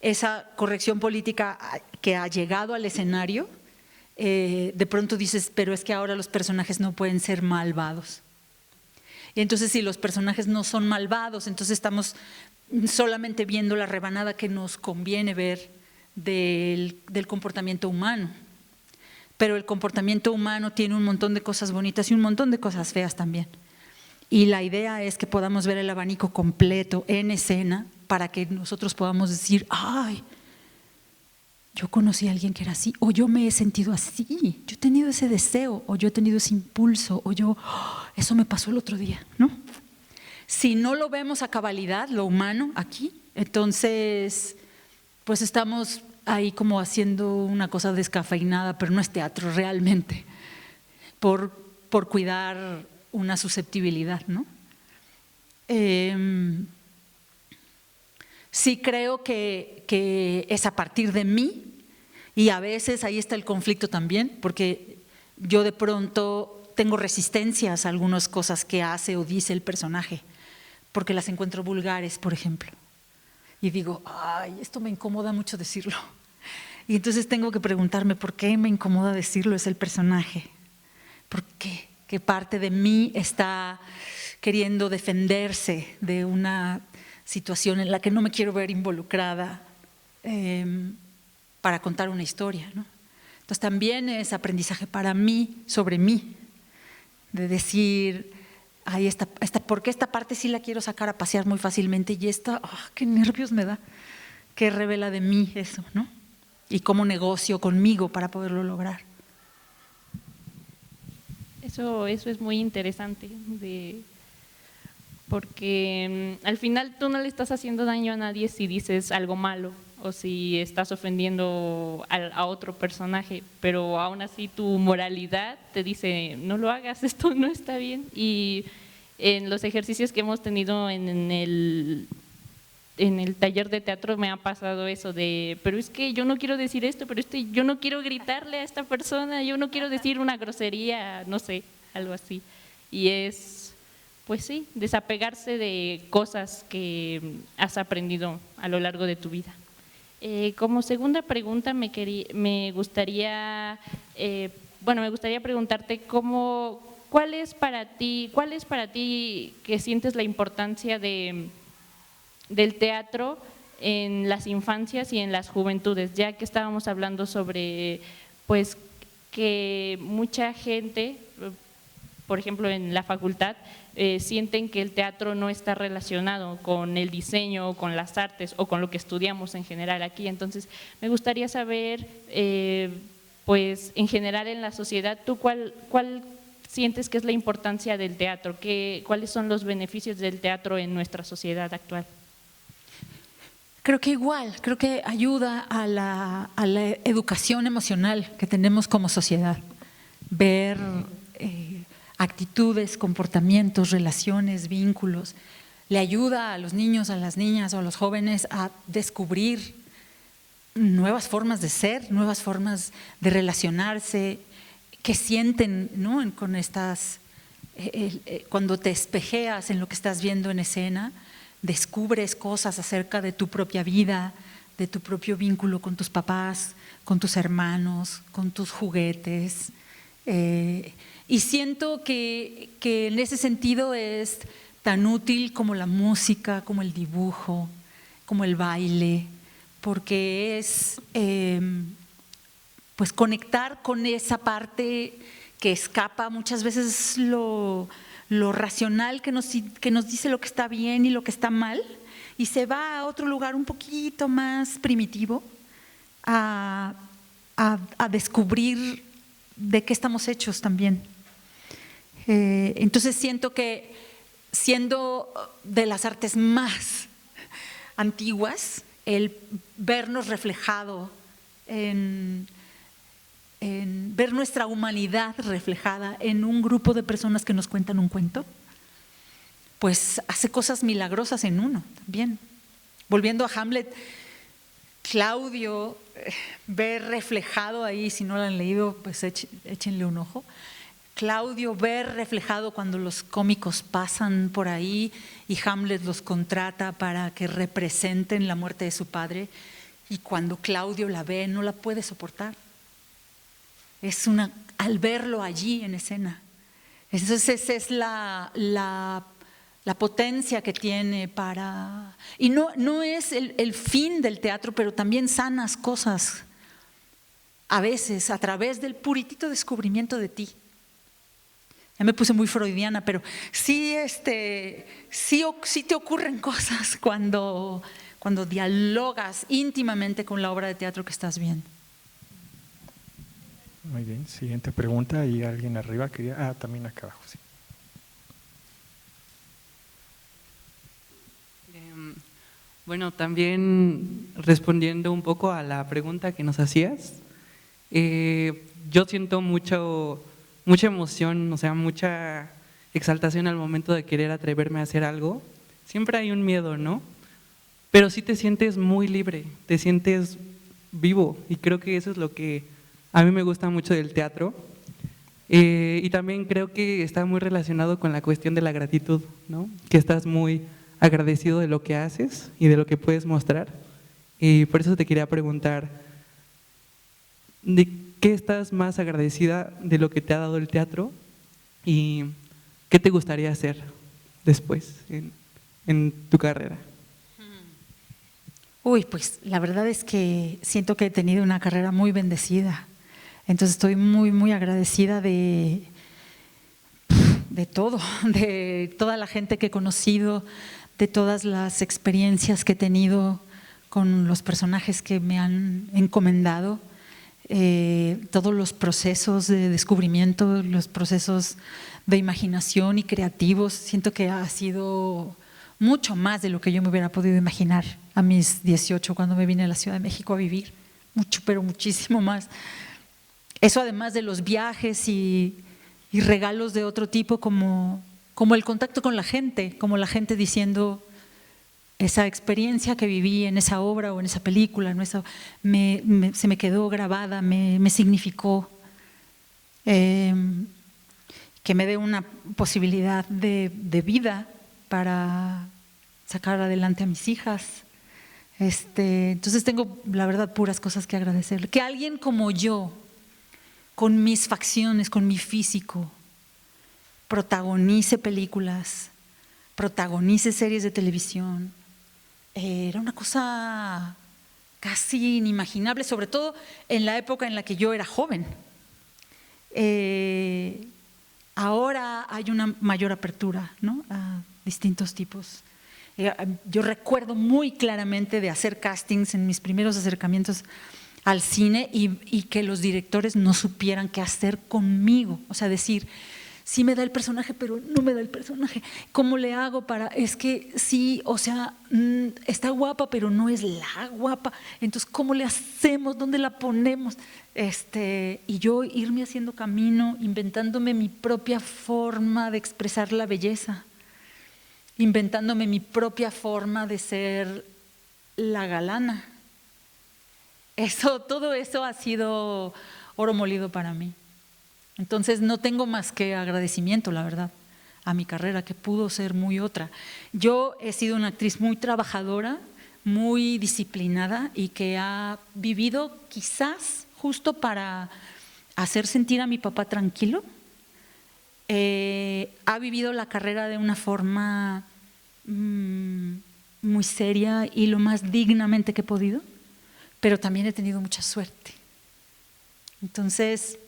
esa corrección política que ha llegado al escenario, de pronto dices, pero es que ahora los personajes no pueden ser malvados. Y entonces, si los personajes no son malvados, entonces estamos solamente viendo la rebanada que nos conviene ver del comportamiento humano. Pero el comportamiento humano tiene un montón de cosas bonitas y un montón de cosas feas también. Y la idea es que podamos ver el abanico completo en escena para que nosotros podamos decir, ¡ay! Yo conocí a alguien que era así, o yo me he sentido así, yo he tenido ese deseo, o yo he tenido ese impulso, o eso me pasó el otro día, ¿no? Si no lo vemos a cabalidad, lo humano aquí, entonces pues estamos ahí como haciendo una cosa descafeinada, pero no es teatro realmente, por cuidar una susceptibilidad, ¿no? Sí creo que es a partir de mí, y a veces ahí está el conflicto también, porque yo de pronto tengo resistencias a algunas cosas que hace o dice el personaje, porque las encuentro vulgares, por ejemplo. Y digo, ay, esto me incomoda mucho decirlo. Y entonces tengo que preguntarme por qué me incomoda decirlo, es el personaje. ¿Por qué? ¿Qué parte de mí está queriendo defenderse de una situación en la que no me quiero ver involucrada para contar una historia, ¿no? Entonces también es aprendizaje para mí, sobre mí, de decir, ay, ¿por qué esta parte sí la quiero sacar a pasear muy fácilmente y esta, qué nervios me da? ¿Qué revela de mí eso, no? Y cómo negocio conmigo para poderlo lograr. Eso es muy interesante, porque al final tú no le estás haciendo daño a nadie si dices algo malo o si estás ofendiendo a otro personaje, pero aún así tu moralidad te dice, no lo hagas, esto no está bien. Y en los ejercicios que hemos tenido en el taller de teatro me ha pasado eso de, pero es que yo no quiero decir esto, pero yo no quiero gritarle a esta persona, yo no quiero decir una grosería, no sé, algo así. Y es, pues sí, desapegarse de cosas que has aprendido a lo largo de tu vida. Como segunda pregunta me gustaría preguntarte ¿cuál es para ti que sientes la importancia del teatro en las infancias y en las juventudes, ya que estábamos hablando sobre pues que mucha gente, por ejemplo en la facultad, sienten que el teatro no está relacionado con el diseño o con las artes o con lo que estudiamos en general aquí. Entonces me gustaría saber, pues en general en la sociedad, ¿tú cuál sientes que es la importancia del teatro? ¿Cuáles son los beneficios del teatro en nuestra sociedad actual? Creo que ayuda a la educación emocional que tenemos como sociedad. Ver actitudes, comportamientos, relaciones, vínculos. Le ayuda a los niños, a las niñas o a los jóvenes a descubrir nuevas formas de ser, nuevas formas de relacionarse, que sienten, ¿no? Con estas, cuando te espejeas en lo que estás viendo en escena, descubres cosas acerca de tu propia vida, de tu propio vínculo con tus papás, con tus hermanos, con tus juguetes. Y siento que en ese sentido es tan útil como la música, como el dibujo, como el baile, porque es pues conectar con esa parte que escapa muchas veces lo racional que nos dice lo que está bien y lo que está mal, y se va a otro lugar un poquito más primitivo a descubrir de qué estamos hechos también. Entonces siento que siendo de las artes más antiguas, el vernos reflejado en ver nuestra humanidad reflejada en un grupo de personas que nos cuentan un cuento, pues hace cosas milagrosas en uno también. Volviendo a Hamlet, Claudio, ver reflejado ahí, si no lo han leído, pues échenle un ojo. Claudio ver reflejado cuando los cómicos pasan por ahí y Hamlet los contrata para que representen la muerte de su padre, y cuando Claudio la ve no la puede soportar. Al verlo allí en escena. Entonces esa es la potencia que tiene para… Y no es el fin del teatro, pero también sanas cosas a veces a través del puritito descubrimiento de ti. Ya me puse muy freudiana, pero sí te ocurren cosas cuando dialogas íntimamente con la obra de teatro que estás viendo. Muy bien, siguiente pregunta. ¿Y alguien arriba quería? También acá abajo, sí. Bueno, también respondiendo un poco a la pregunta que nos hacías, yo siento mucha emoción, o sea, mucha exaltación al momento de querer atreverme a hacer algo. Siempre hay un miedo, ¿no? Pero sí te sientes muy libre, te sientes vivo, y creo que eso es lo que a mí me gusta mucho del teatro. Y también creo que está muy relacionado con la cuestión de la gratitud, ¿no? Que estás muy agradecido de lo que haces y de lo que puedes mostrar. Y por eso te quería preguntar, ¿de qué estás más agradecida de lo que te ha dado el teatro y qué te gustaría hacer después en tu carrera? Uy, pues la verdad es que siento que he tenido una carrera muy bendecida. Entonces estoy muy, muy agradecida de todo, de toda la gente que he conocido, de todas las experiencias que he tenido con los personajes que me han encomendado, todos los procesos de descubrimiento, los procesos de imaginación y creativos. Siento que ha sido mucho más de lo que yo me hubiera podido imaginar a mis 18 cuando me vine a la Ciudad de México a vivir, mucho, pero muchísimo más. Eso además de los viajes y regalos de otro tipo como el contacto con la gente, como la gente diciendo esa experiencia que viví en esa obra o en esa película, ¿no? Se me quedó grabada, me significó, que me dé una posibilidad de vida para sacar adelante a mis hijas. Entonces tengo, la verdad, puras cosas que agradecerle. Que alguien como yo, con mis facciones, con mi físico, protagonice películas, protagonice series de televisión, era una cosa casi inimaginable, sobre todo en la época en la que yo era joven. Ahora hay una mayor apertura, ¿no?, a distintos tipos. Yo recuerdo muy claramente de hacer castings en mis primeros acercamientos al cine y que los directores no supieran qué hacer conmigo. O sea, decir, sí me da el personaje, pero no me da el personaje. ¿Cómo le hago para...? Es que sí, o sea, está guapa, pero no es la guapa. Entonces, ¿cómo le hacemos? ¿Dónde la ponemos? Y yo irme haciendo camino, inventándome mi propia forma de expresar la belleza, inventándome mi propia forma de ser la galana. Todo eso ha sido oro molido para mí. Entonces no tengo más que agradecimiento, la verdad, a mi carrera, que pudo ser muy otra. Yo he sido una actriz muy trabajadora, muy disciplinada y que ha vivido quizás justo para hacer sentir a mi papá tranquilo. Ha vivido la carrera de una forma muy seria y lo más dignamente que he podido, pero también he tenido mucha suerte. Entonces,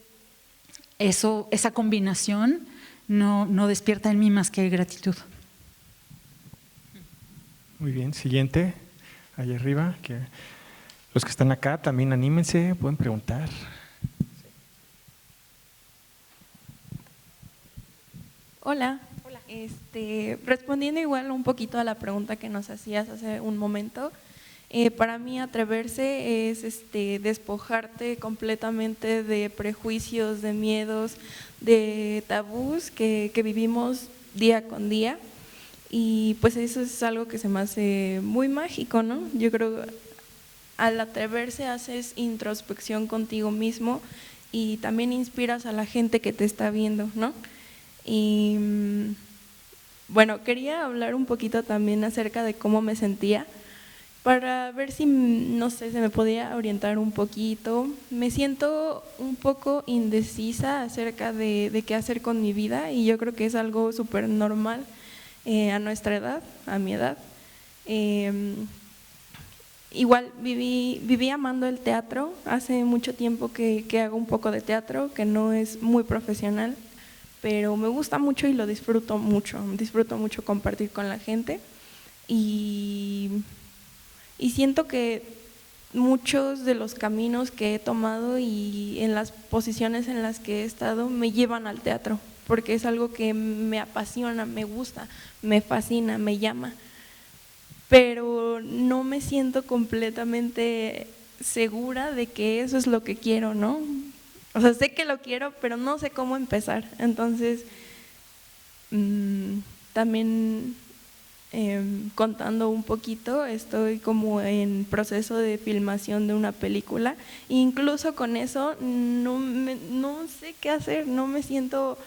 esa combinación no despierta en mí más que gratitud. Muy bien, siguiente, allá arriba. Los que están acá también anímense, pueden preguntar. Hola. Respondiendo igual un poquito a la pregunta que nos hacías hace un momento, para mí atreverse es despojarte completamente de prejuicios, de miedos, de tabús que vivimos día con día, y pues eso es algo que se me hace muy mágico, ¿no? Yo creo que al atreverse haces introspección contigo mismo y también inspiras a la gente que te está viendo, ¿no? Y bueno, quería hablar un poquito también acerca de cómo me sentía, para ver si, no sé, se me podía orientar un poquito. Me siento un poco indecisa acerca de qué hacer con mi vida, y yo creo que es algo súper normal a nuestra edad, a mi edad. Igual viví amando el teatro. Hace mucho tiempo que hago un poco de teatro, que no es muy profesional, pero me gusta mucho y lo disfruto mucho compartir con la gente, y siento que muchos de los caminos que he tomado y en las posiciones en las que he estado me llevan al teatro, porque es algo que me apasiona, me gusta, me fascina, me llama, pero no me siento completamente segura de que eso es lo que quiero, ¿no? O sea, sé que lo quiero, pero no sé cómo empezar. Entonces, también contando un poquito, estoy como en proceso de filmación de una película. Incluso con eso no sé qué hacer, no me siento,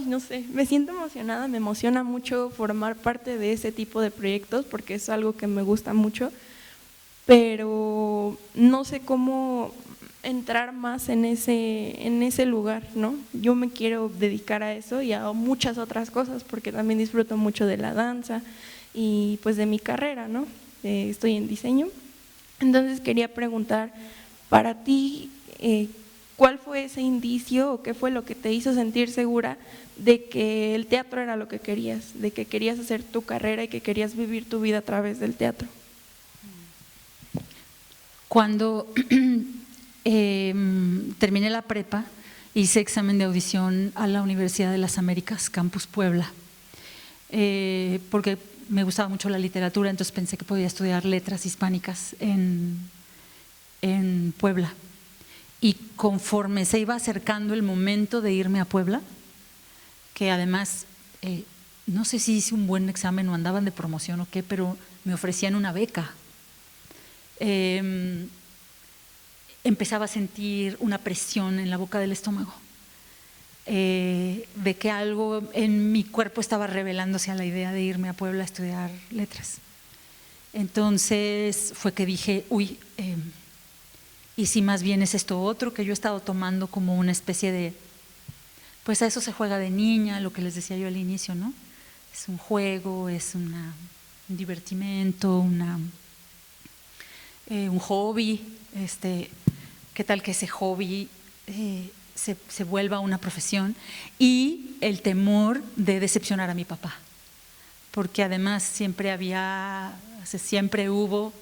no sé, me siento emocionada, me emociona mucho formar parte de ese tipo de proyectos porque es algo que me gusta mucho, pero no sé cómo entrar más en ese lugar, ¿no? Yo me quiero dedicar a eso y a muchas otras cosas, porque también disfruto mucho de la danza y pues de mi carrera, ¿no? Estoy en diseño. Entonces quería preguntar, para ti, ¿cuál fue ese indicio o qué fue lo que te hizo sentir segura de que el teatro era lo que querías, de que querías hacer tu carrera y que querías vivir tu vida a través del teatro? Cuando terminé la prepa, hice examen de audición a la Universidad de las Américas, Campus Puebla, porque me gustaba mucho la literatura, entonces pensé que podía estudiar letras hispánicas en Puebla. Y conforme se iba acercando el momento de irme a Puebla, que además, no sé si hice un buen examen o andaban de promoción o qué, pero me ofrecían una beca. Empezaba a sentir una presión en la boca del estómago, de que algo en mi cuerpo estaba revelándose a la idea de irme a Puebla a estudiar letras. Entonces fue que dije, uy, y si más bien es esto otro que yo he estado tomando como una especie de, pues a eso se juega de niña, lo que les decía yo al inicio, ¿no? Es un juego, es un divertimento, un hobby, qué tal que ese hobby se vuelva una profesión, y el temor de decepcionar a mi papá, porque además siempre hubo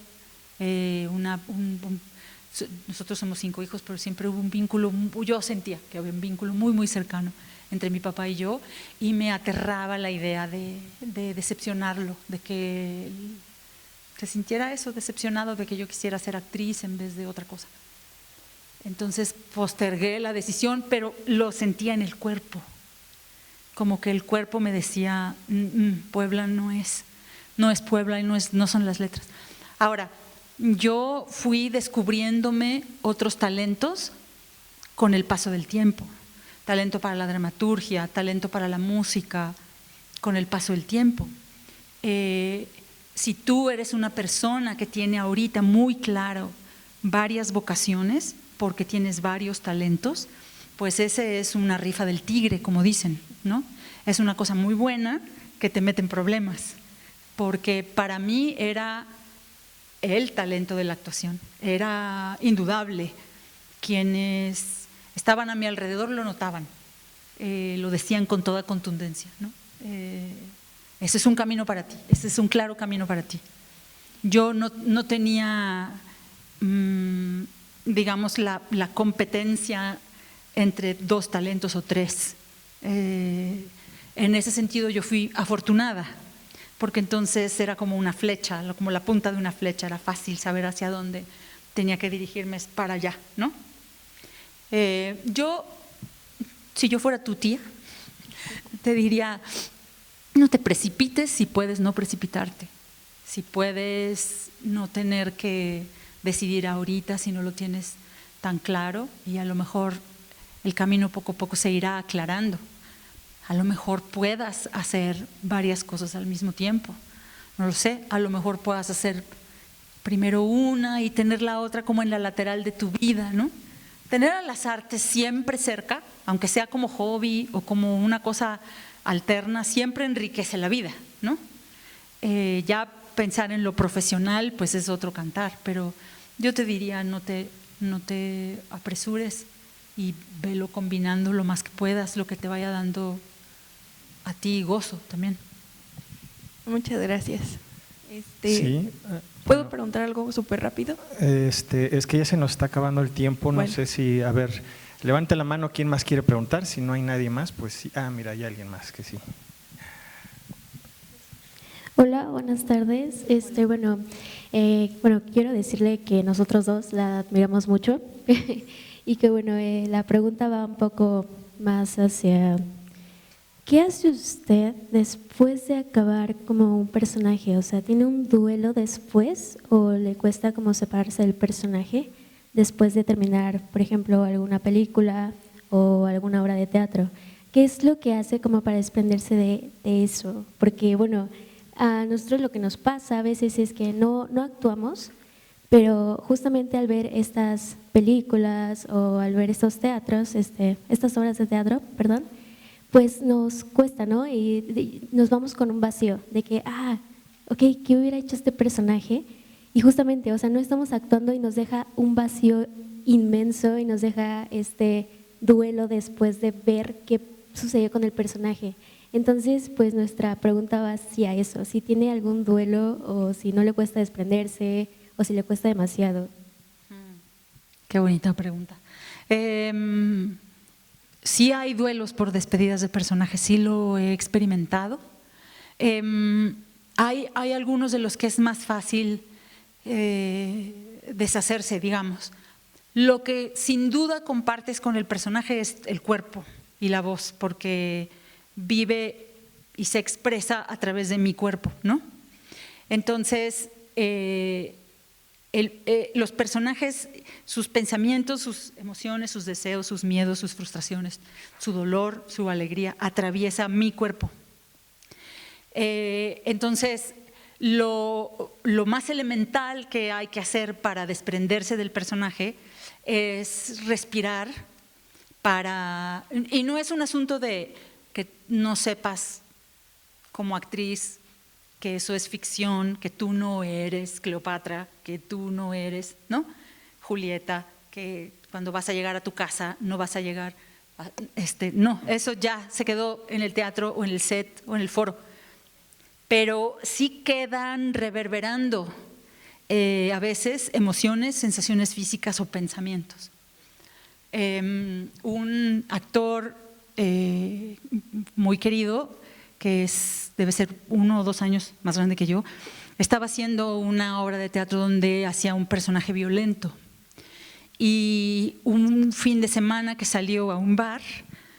nosotros somos 5 hijos, pero siempre hubo un vínculo, yo sentía que había un vínculo muy, muy cercano entre mi papá y yo, y me aterraba la idea de decepcionarlo, de que se sintiera eso, decepcionado de que yo quisiera ser actriz en vez de otra cosa. Entonces postergué la decisión, pero lo sentía en el cuerpo, como que el cuerpo me decía, Puebla no es Puebla y no son las letras. Ahora, yo fui descubriéndome otros talentos con el paso del tiempo, talento para la dramaturgia, talento para la música, con el paso del tiempo. Si tú eres una persona que tiene ahorita muy claro varias vocaciones, porque tienes varios talentos, pues ese es una rifa del tigre, como dicen, ¿no? Es una cosa muy buena que te mete en problemas, porque para mí era el talento de la actuación, era indudable. Quienes estaban a mi alrededor lo notaban, lo decían con toda contundencia, ¿no? Ese es un camino para ti, ese es un claro camino para ti. Yo no tenía, digamos, la competencia entre 2 talentos o 3. En ese sentido yo fui afortunada, porque entonces era como una flecha, como la punta de una flecha, era fácil saber hacia dónde tenía que dirigirme para allá, ¿no? Si yo fuera tu tía, te diría, no te precipites si puedes no precipitarte, si puedes no tener que decidir ahorita si no lo tienes tan claro, y a lo mejor el camino poco a poco se irá aclarando. A lo mejor puedas hacer varias cosas al mismo tiempo, no lo sé, a lo mejor puedas hacer primero una y tener la otra como en la lateral de tu vida, ¿no? Tener a las artes siempre cerca, aunque sea como hobby o como una cosa alterna, siempre enriquece la vida, ¿no? Ya pensar en lo profesional pues es otro cantar, pero yo te diría no te apresures y velo combinando lo más que puedas, lo que te vaya dando a ti gozo también. Muchas gracias. Sí. ¿Puedo preguntar algo súper rápido? Es que ya se nos está acabando el tiempo, no sé si, a ver, levante la mano, ¿quién más quiere preguntar? Si no hay nadie más, pues sí. Mira, hay alguien más que sí. Hola, buenas tardes. Bueno, quiero decirle que nosotros dos la admiramos mucho y que bueno, la pregunta va un poco más hacia ¿qué hace usted después de acabar como un personaje? O sea, ¿tiene un duelo después o le cuesta como separarse del personaje después de terminar, por ejemplo, alguna película o alguna obra de teatro? ¿Qué es lo que hace como para desprenderse de eso? Porque bueno, a nosotros lo que nos pasa a veces es que no actuamos, Pero justamente al ver estas películas o al ver estos teatros, estas obras de teatro, perdón, pues nos cuesta, ¿no? Y nos vamos con un vacío de que, ok, ¿qué hubiera hecho este personaje? Y justamente, o sea, no estamos actuando y nos deja un vacío inmenso y nos deja este duelo después de ver qué sucedió con el personaje. Entonces, pues nuestra pregunta va hacia eso, si tiene algún duelo o si no le cuesta desprenderse o si le cuesta demasiado. Qué bonita pregunta. Sí hay duelos por despedidas de personajes, sí lo he experimentado. Hay algunos de los que es más fácil deshacerse, digamos. Lo que sin duda compartes con el personaje es el cuerpo y la voz, porque vive y se expresa a través de mi cuerpo, ¿no? Entonces, los personajes, sus pensamientos, sus emociones, sus deseos, sus miedos, sus frustraciones, su dolor, su alegría, atraviesa mi cuerpo. Entonces, lo más elemental que hay que hacer para desprenderse del personaje es respirar y no es un asunto de que no sepas como actriz que eso es ficción, que tú no eres Cleopatra, que tú no eres, ¿no? Julieta, que cuando vas a llegar a tu casa no vas a llegar, no, eso ya se quedó en el teatro o en el set o en el foro. Pero sí quedan reverberando a veces emociones, sensaciones físicas o pensamientos. Un actor muy querido, que debe ser 1 o 2 años más grande que yo, estaba haciendo una obra de teatro donde hacía un personaje violento. Y un fin de semana que salió a un bar,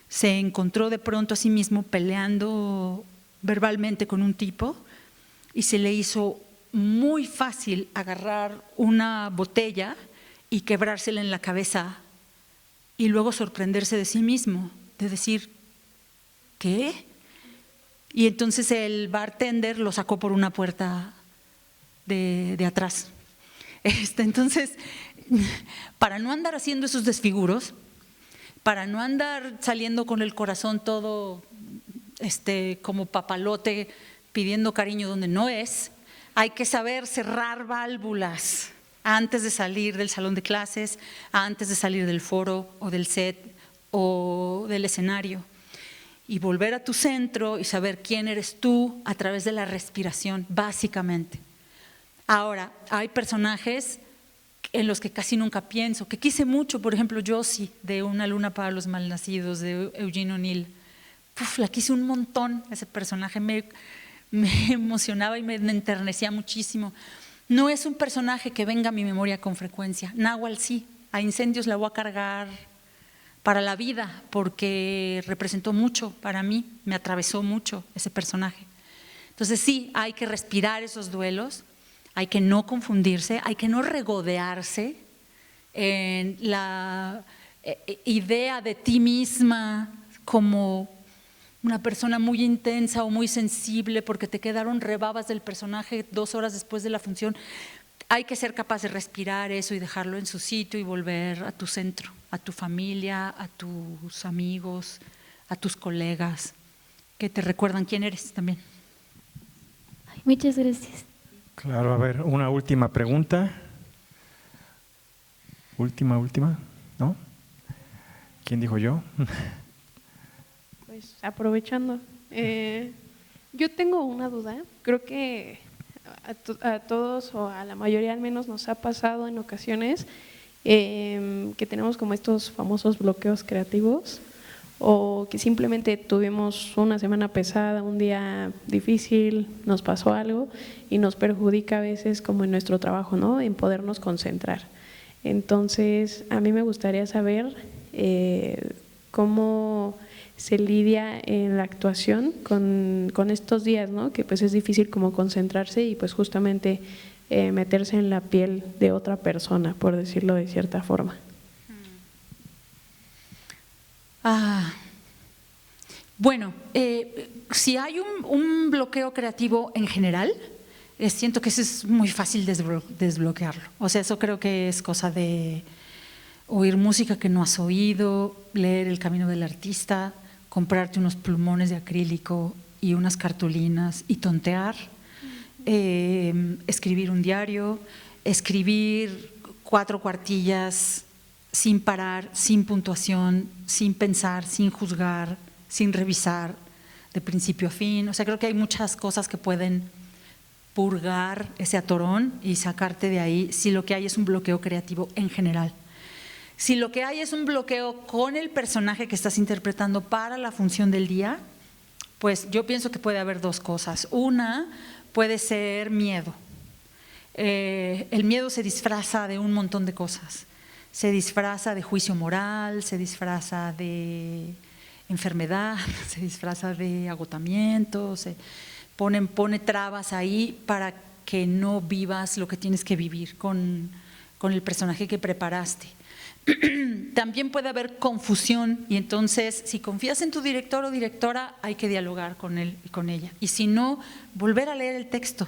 se encontró de pronto a sí mismo peleando verbalmente con un tipo y se le hizo muy fácil agarrar una botella y quebrársela en la cabeza y luego sorprenderse de sí mismo, de decir, ¿qué? Y entonces el bartender lo sacó por una puerta de atrás. Entonces, para no andar haciendo esos desfiguros, para no andar saliendo con el corazón todo como papalote pidiendo cariño donde no es, hay que saber cerrar válvulas antes de salir del salón de clases, antes de salir del foro o del set o del escenario. Y volver a tu centro y saber quién eres tú a través de la respiración, básicamente. Ahora, hay personajes en los que casi nunca pienso, que quise mucho, por ejemplo, Josie, de Una luna para los malnacidos, de Eugene O'Neill. La quise un montón, ese personaje me emocionaba y me enternecía muchísimo. No es un personaje que venga a mi memoria con frecuencia. Nahual sí, a Incendios la voy a cargar para la vida, porque representó mucho para mí, me atravesó mucho ese personaje. Entonces sí, hay que respirar esos duelos, hay que no confundirse, hay que no regodearse en la idea de ti misma como una persona muy intensa o muy sensible porque te quedaron rebabas del personaje 2 horas después de la función. Hay que ser capaz de respirar eso y dejarlo en su sitio y volver a tu centro, a tu familia, a tus amigos, a tus colegas, que te recuerdan quién eres también. Muchas gracias. Claro, a ver, una última pregunta. Última, ¿no? ¿Quién dijo yo? Pues aprovechando, yo tengo una duda, creo que a todos o a la mayoría al menos nos ha pasado en ocasiones que tenemos como estos famosos bloqueos creativos o que simplemente tuvimos una semana pesada, un día difícil, nos pasó algo y nos perjudica a veces como en nuestro trabajo, ¿no? En podernos concentrar. Entonces, a mí me gustaría saber cómo se lidia en la actuación con estos días, ¿no? Que pues es difícil como concentrarse y pues justamente meterse en la piel de otra persona, por decirlo de cierta forma. Bueno, si hay un bloqueo creativo en general, siento que eso es muy fácil desbloquearlo. O sea, eso creo que es cosa de oír música que no has oído, leer El camino del artista, comprarte unos plumones de acrílico y unas cartulinas y tontear, escribir un diario, escribir 4 cuartillas sin parar, sin puntuación, sin pensar, sin juzgar, sin revisar, de principio a fin. O sea, creo que hay muchas cosas que pueden purgar ese atorón y sacarte de ahí si lo que hay es un bloqueo creativo en general. Si lo que hay es un bloqueo con el personaje que estás interpretando para la función del día, pues yo pienso que puede haber 2 cosas. Una puede ser miedo. El miedo se disfraza de un montón de cosas. Se disfraza de juicio moral, se disfraza de enfermedad, se disfraza de agotamiento, pone trabas ahí para que no vivas lo que tienes que vivir con el personaje que preparaste. También puede haber confusión y entonces si confías en tu director o directora hay que dialogar con él y con ella, y si no, volver a leer el texto,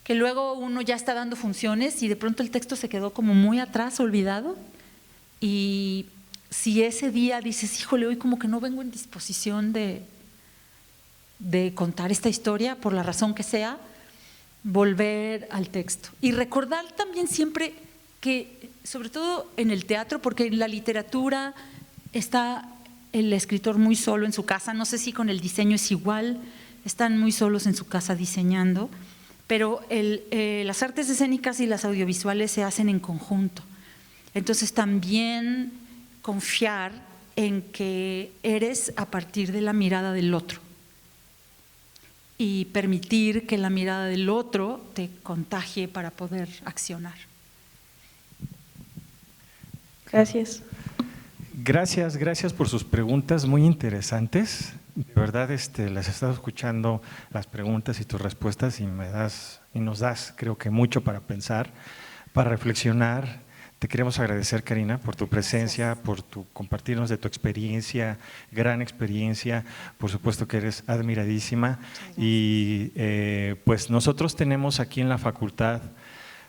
que luego uno ya está dando funciones y de pronto el texto se quedó como muy atrás, olvidado, y si ese día dices, híjole, hoy como que no vengo en disposición de contar esta historia por la razón que sea, volver al texto y recordar también siempre que, sobre todo en el teatro, porque en la literatura está el escritor muy solo en su casa, no sé si con el diseño es igual, están muy solos en su casa diseñando, pero las artes escénicas y las audiovisuales se hacen en conjunto. Entonces también confiar en que eres a partir de la mirada del otro y permitir que la mirada del otro te contagie para poder accionar. Gracias. Gracias por sus preguntas muy interesantes. De verdad, las he estado escuchando las preguntas y tus respuestas y nos das, creo que mucho para pensar, para reflexionar. Te queremos agradecer, Karina, por tu presencia, por compartirnos de tu experiencia, gran experiencia. Por supuesto que eres admiradísima. Y pues nosotros tenemos aquí en la facultad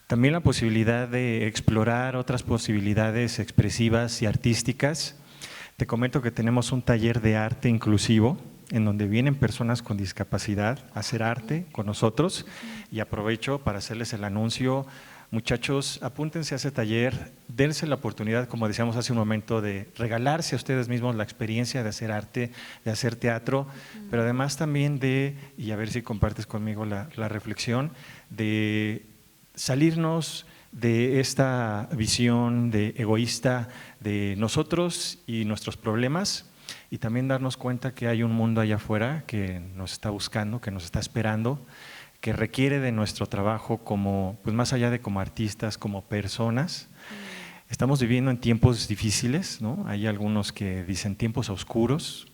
también la posibilidad de explorar otras posibilidades expresivas y artísticas. Te comento que tenemos un taller de arte inclusivo en donde vienen personas con discapacidad a hacer arte con nosotros, y aprovecho para hacerles el anuncio. Muchachos, apúntense a ese taller, dense la oportunidad, como decíamos hace un momento, de regalarse a ustedes mismos la experiencia de hacer arte, de hacer teatro, pero además también y a ver si compartes conmigo la reflexión, de salirnos de esta visión egoísta de nosotros y nuestros problemas, y también darnos cuenta que hay un mundo allá afuera que nos está buscando, que nos está esperando, que requiere de nuestro trabajo pues más allá de como artistas, como personas. Estamos viviendo en tiempos difíciles, ¿no? Hay algunos que dicen tiempos oscuros.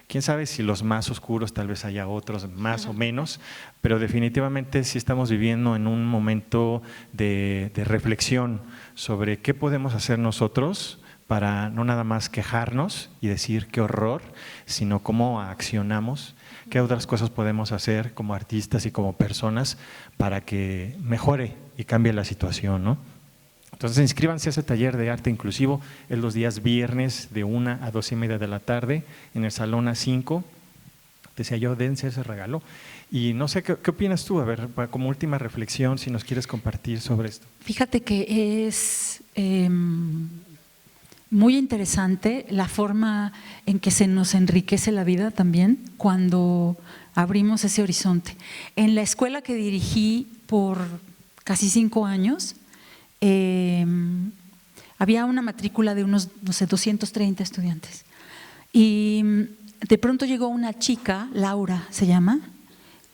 Quién sabe si los más oscuros tal vez haya otros más o menos, pero definitivamente sí estamos viviendo en un momento de reflexión sobre qué podemos hacer nosotros para no nada más quejarnos y decir qué horror, sino cómo accionamos, qué otras cosas podemos hacer como artistas y como personas para que mejore y cambie la situación, ¿no? Entonces inscríbanse a ese taller de arte inclusivo, es los días viernes de 1 a 2:30 de la tarde en el salón A5. Decía yo, dense ese regalo. Y no sé, ¿qué opinas tú? A ver, como última reflexión, si nos quieres compartir sobre esto. Fíjate que es muy interesante la forma en que se nos enriquece la vida también cuando abrimos ese horizonte. En la escuela que dirigí por casi 5 años, había una matrícula de unos, 230 estudiantes. Y de pronto llegó una chica, Laura se llama,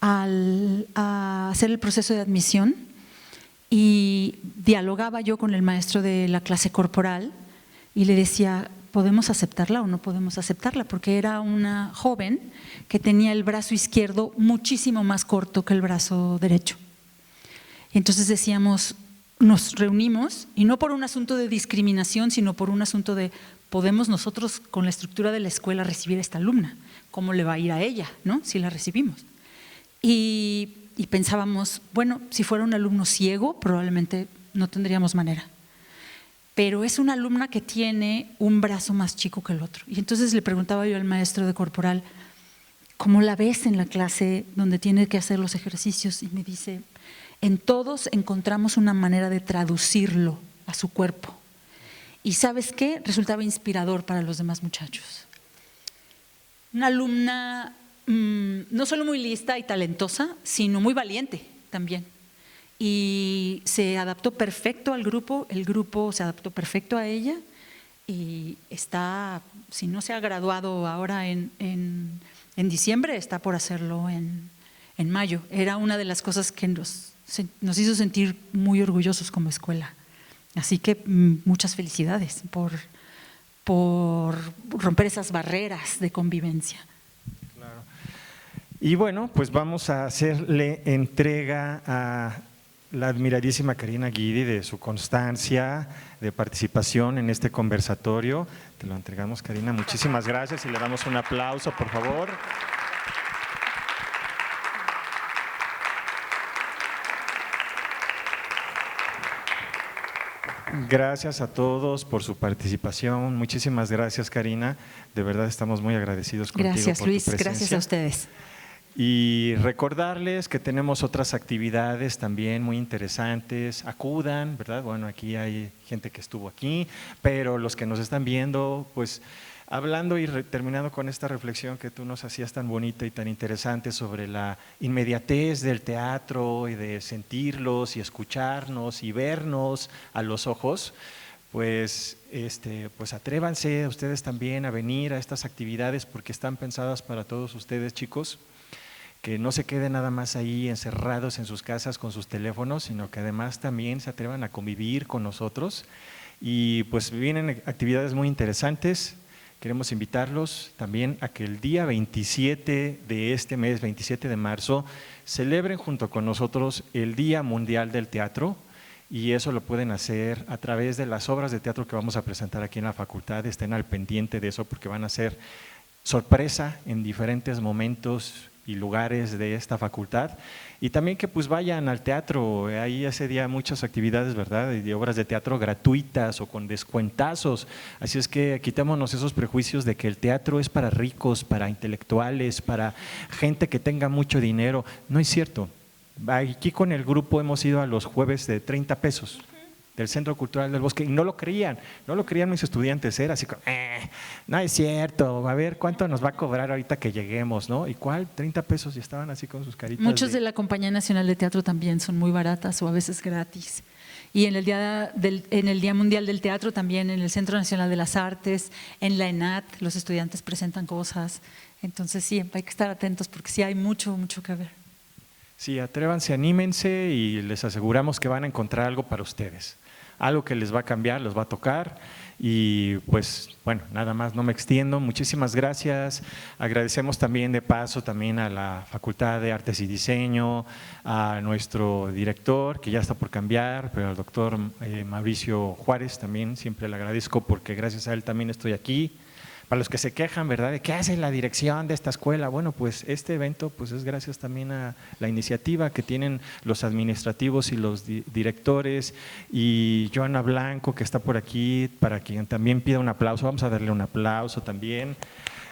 a hacer el proceso de admisión, y dialogaba yo con el maestro de la clase corporal y le decía, ¿podemos aceptarla o no podemos aceptarla? Porque era una joven que tenía el brazo izquierdo muchísimo más corto que el brazo derecho. Y entonces decíamos, nos reunimos, y no por un asunto de discriminación, sino por un asunto de, ¿podemos nosotros con la estructura de la escuela recibir a esta alumna? ¿Cómo le va a ir a ella, no? Si la recibimos. Y y pensábamos, bueno, si fuera un alumno ciego, probablemente no tendríamos manera. Pero es una alumna que tiene un brazo más chico que el otro. Y entonces le preguntaba yo al maestro de corporal, ¿cómo la ves en la clase donde tiene que hacer los ejercicios? Y me dice, en todos encontramos una manera de traducirlo a su cuerpo. Y ¿sabes qué? Resultaba inspirador para los demás muchachos. Una alumna no solo muy lista y talentosa, sino muy valiente también. Y se adaptó perfecto al grupo, el grupo se adaptó perfecto a ella y está, si no se ha graduado ahora en diciembre, está por hacerlo en mayo. Era una de las cosas que nos hizo sentir muy orgullosos como escuela. Así que muchas felicidades por romper esas barreras de convivencia. Claro. Y bueno, pues vamos a hacerle entrega a la admiradísima Karina Guidi de su constancia de participación en este conversatorio. Te lo entregamos, Karina. Muchísimas gracias y le damos un aplauso, por favor. Gracias a todos por su participación. Muchísimas gracias, Karina. De verdad estamos muy agradecidos contigo. Gracias, por Luis. tu presencia. Gracias a ustedes. Y recordarles que tenemos otras actividades también muy interesantes. Acudan, ¿verdad? Bueno, aquí hay gente que estuvo aquí, pero los que nos están viendo, pues hablando y terminando con esta reflexión que tú nos hacías tan bonita y tan interesante sobre la inmediatez del teatro y de sentirlos y escucharnos y vernos a los ojos, pues atrévanse ustedes también a venir a estas actividades porque están pensadas para todos ustedes, chicos. Que no se queden nada más ahí encerrados en sus casas con sus teléfonos, sino que además también se atrevan a convivir con nosotros. Y pues vienen actividades muy interesantes. Queremos invitarlos también a que el día 27 de este mes, 27 de marzo, celebren junto con nosotros el Día Mundial del Teatro. Y eso lo pueden hacer a través de las obras de teatro que vamos a presentar aquí en la facultad. Estén al pendiente de eso porque van a ser sorpresa en diferentes momentos y lugares de esta facultad, y también que pues vayan al teatro. Hay ese día muchas actividades, ¿verdad?, de obras de teatro gratuitas o con descuentazos, así es que quitémonos esos prejuicios de que el teatro es para ricos, para intelectuales, para gente que tenga mucho dinero. No es cierto. Aquí con el grupo hemos ido a los jueves de 30 pesos del Centro Cultural del Bosque y no lo creían mis estudiantes, era así como, no es cierto, a ver cuánto nos va a cobrar ahorita que lleguemos, ¿no? ¿Y cuál? 30 pesos y estaban así con sus caritas. Muchos de la Compañía Nacional de Teatro también son muy baratas o a veces gratis. Y en el Día Mundial del Teatro también, en el Centro Nacional de las Artes, en la ENAT, los estudiantes presentan cosas. Entonces sí, hay que estar atentos porque sí hay mucho que ver. Sí, atrévanse, anímense y les aseguramos que van a encontrar algo para ustedes. Algo que les va a cambiar, les va a tocar y pues bueno, nada más, no me extiendo. Muchísimas gracias. Agradecemos también de paso también a la Facultad de Artes y Diseño, a nuestro director que ya está por cambiar, pero al doctor Mauricio Juárez también siempre le agradezco porque gracias a él también estoy aquí. Para los que se quejan, ¿verdad?, de qué hace la dirección de esta escuela, bueno, pues este evento pues es gracias también a la iniciativa que tienen los administrativos y los directores, y Joana Blanco que está por aquí, para quien también pida un aplauso. Vamos a darle un aplauso también.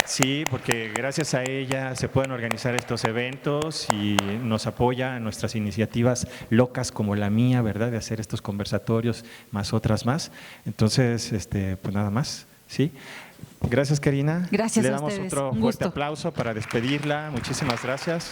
Sí, porque gracias a ella se pueden organizar estos eventos y nos apoya en nuestras iniciativas locas como la mía, ¿verdad?, de hacer estos conversatorios más otras más. Entonces, pues nada más, ¿sí? Gracias, Karina. Gracias Le a damos ustedes. otro Un fuerte gusto. aplauso para despedirla. Muchísimas gracias.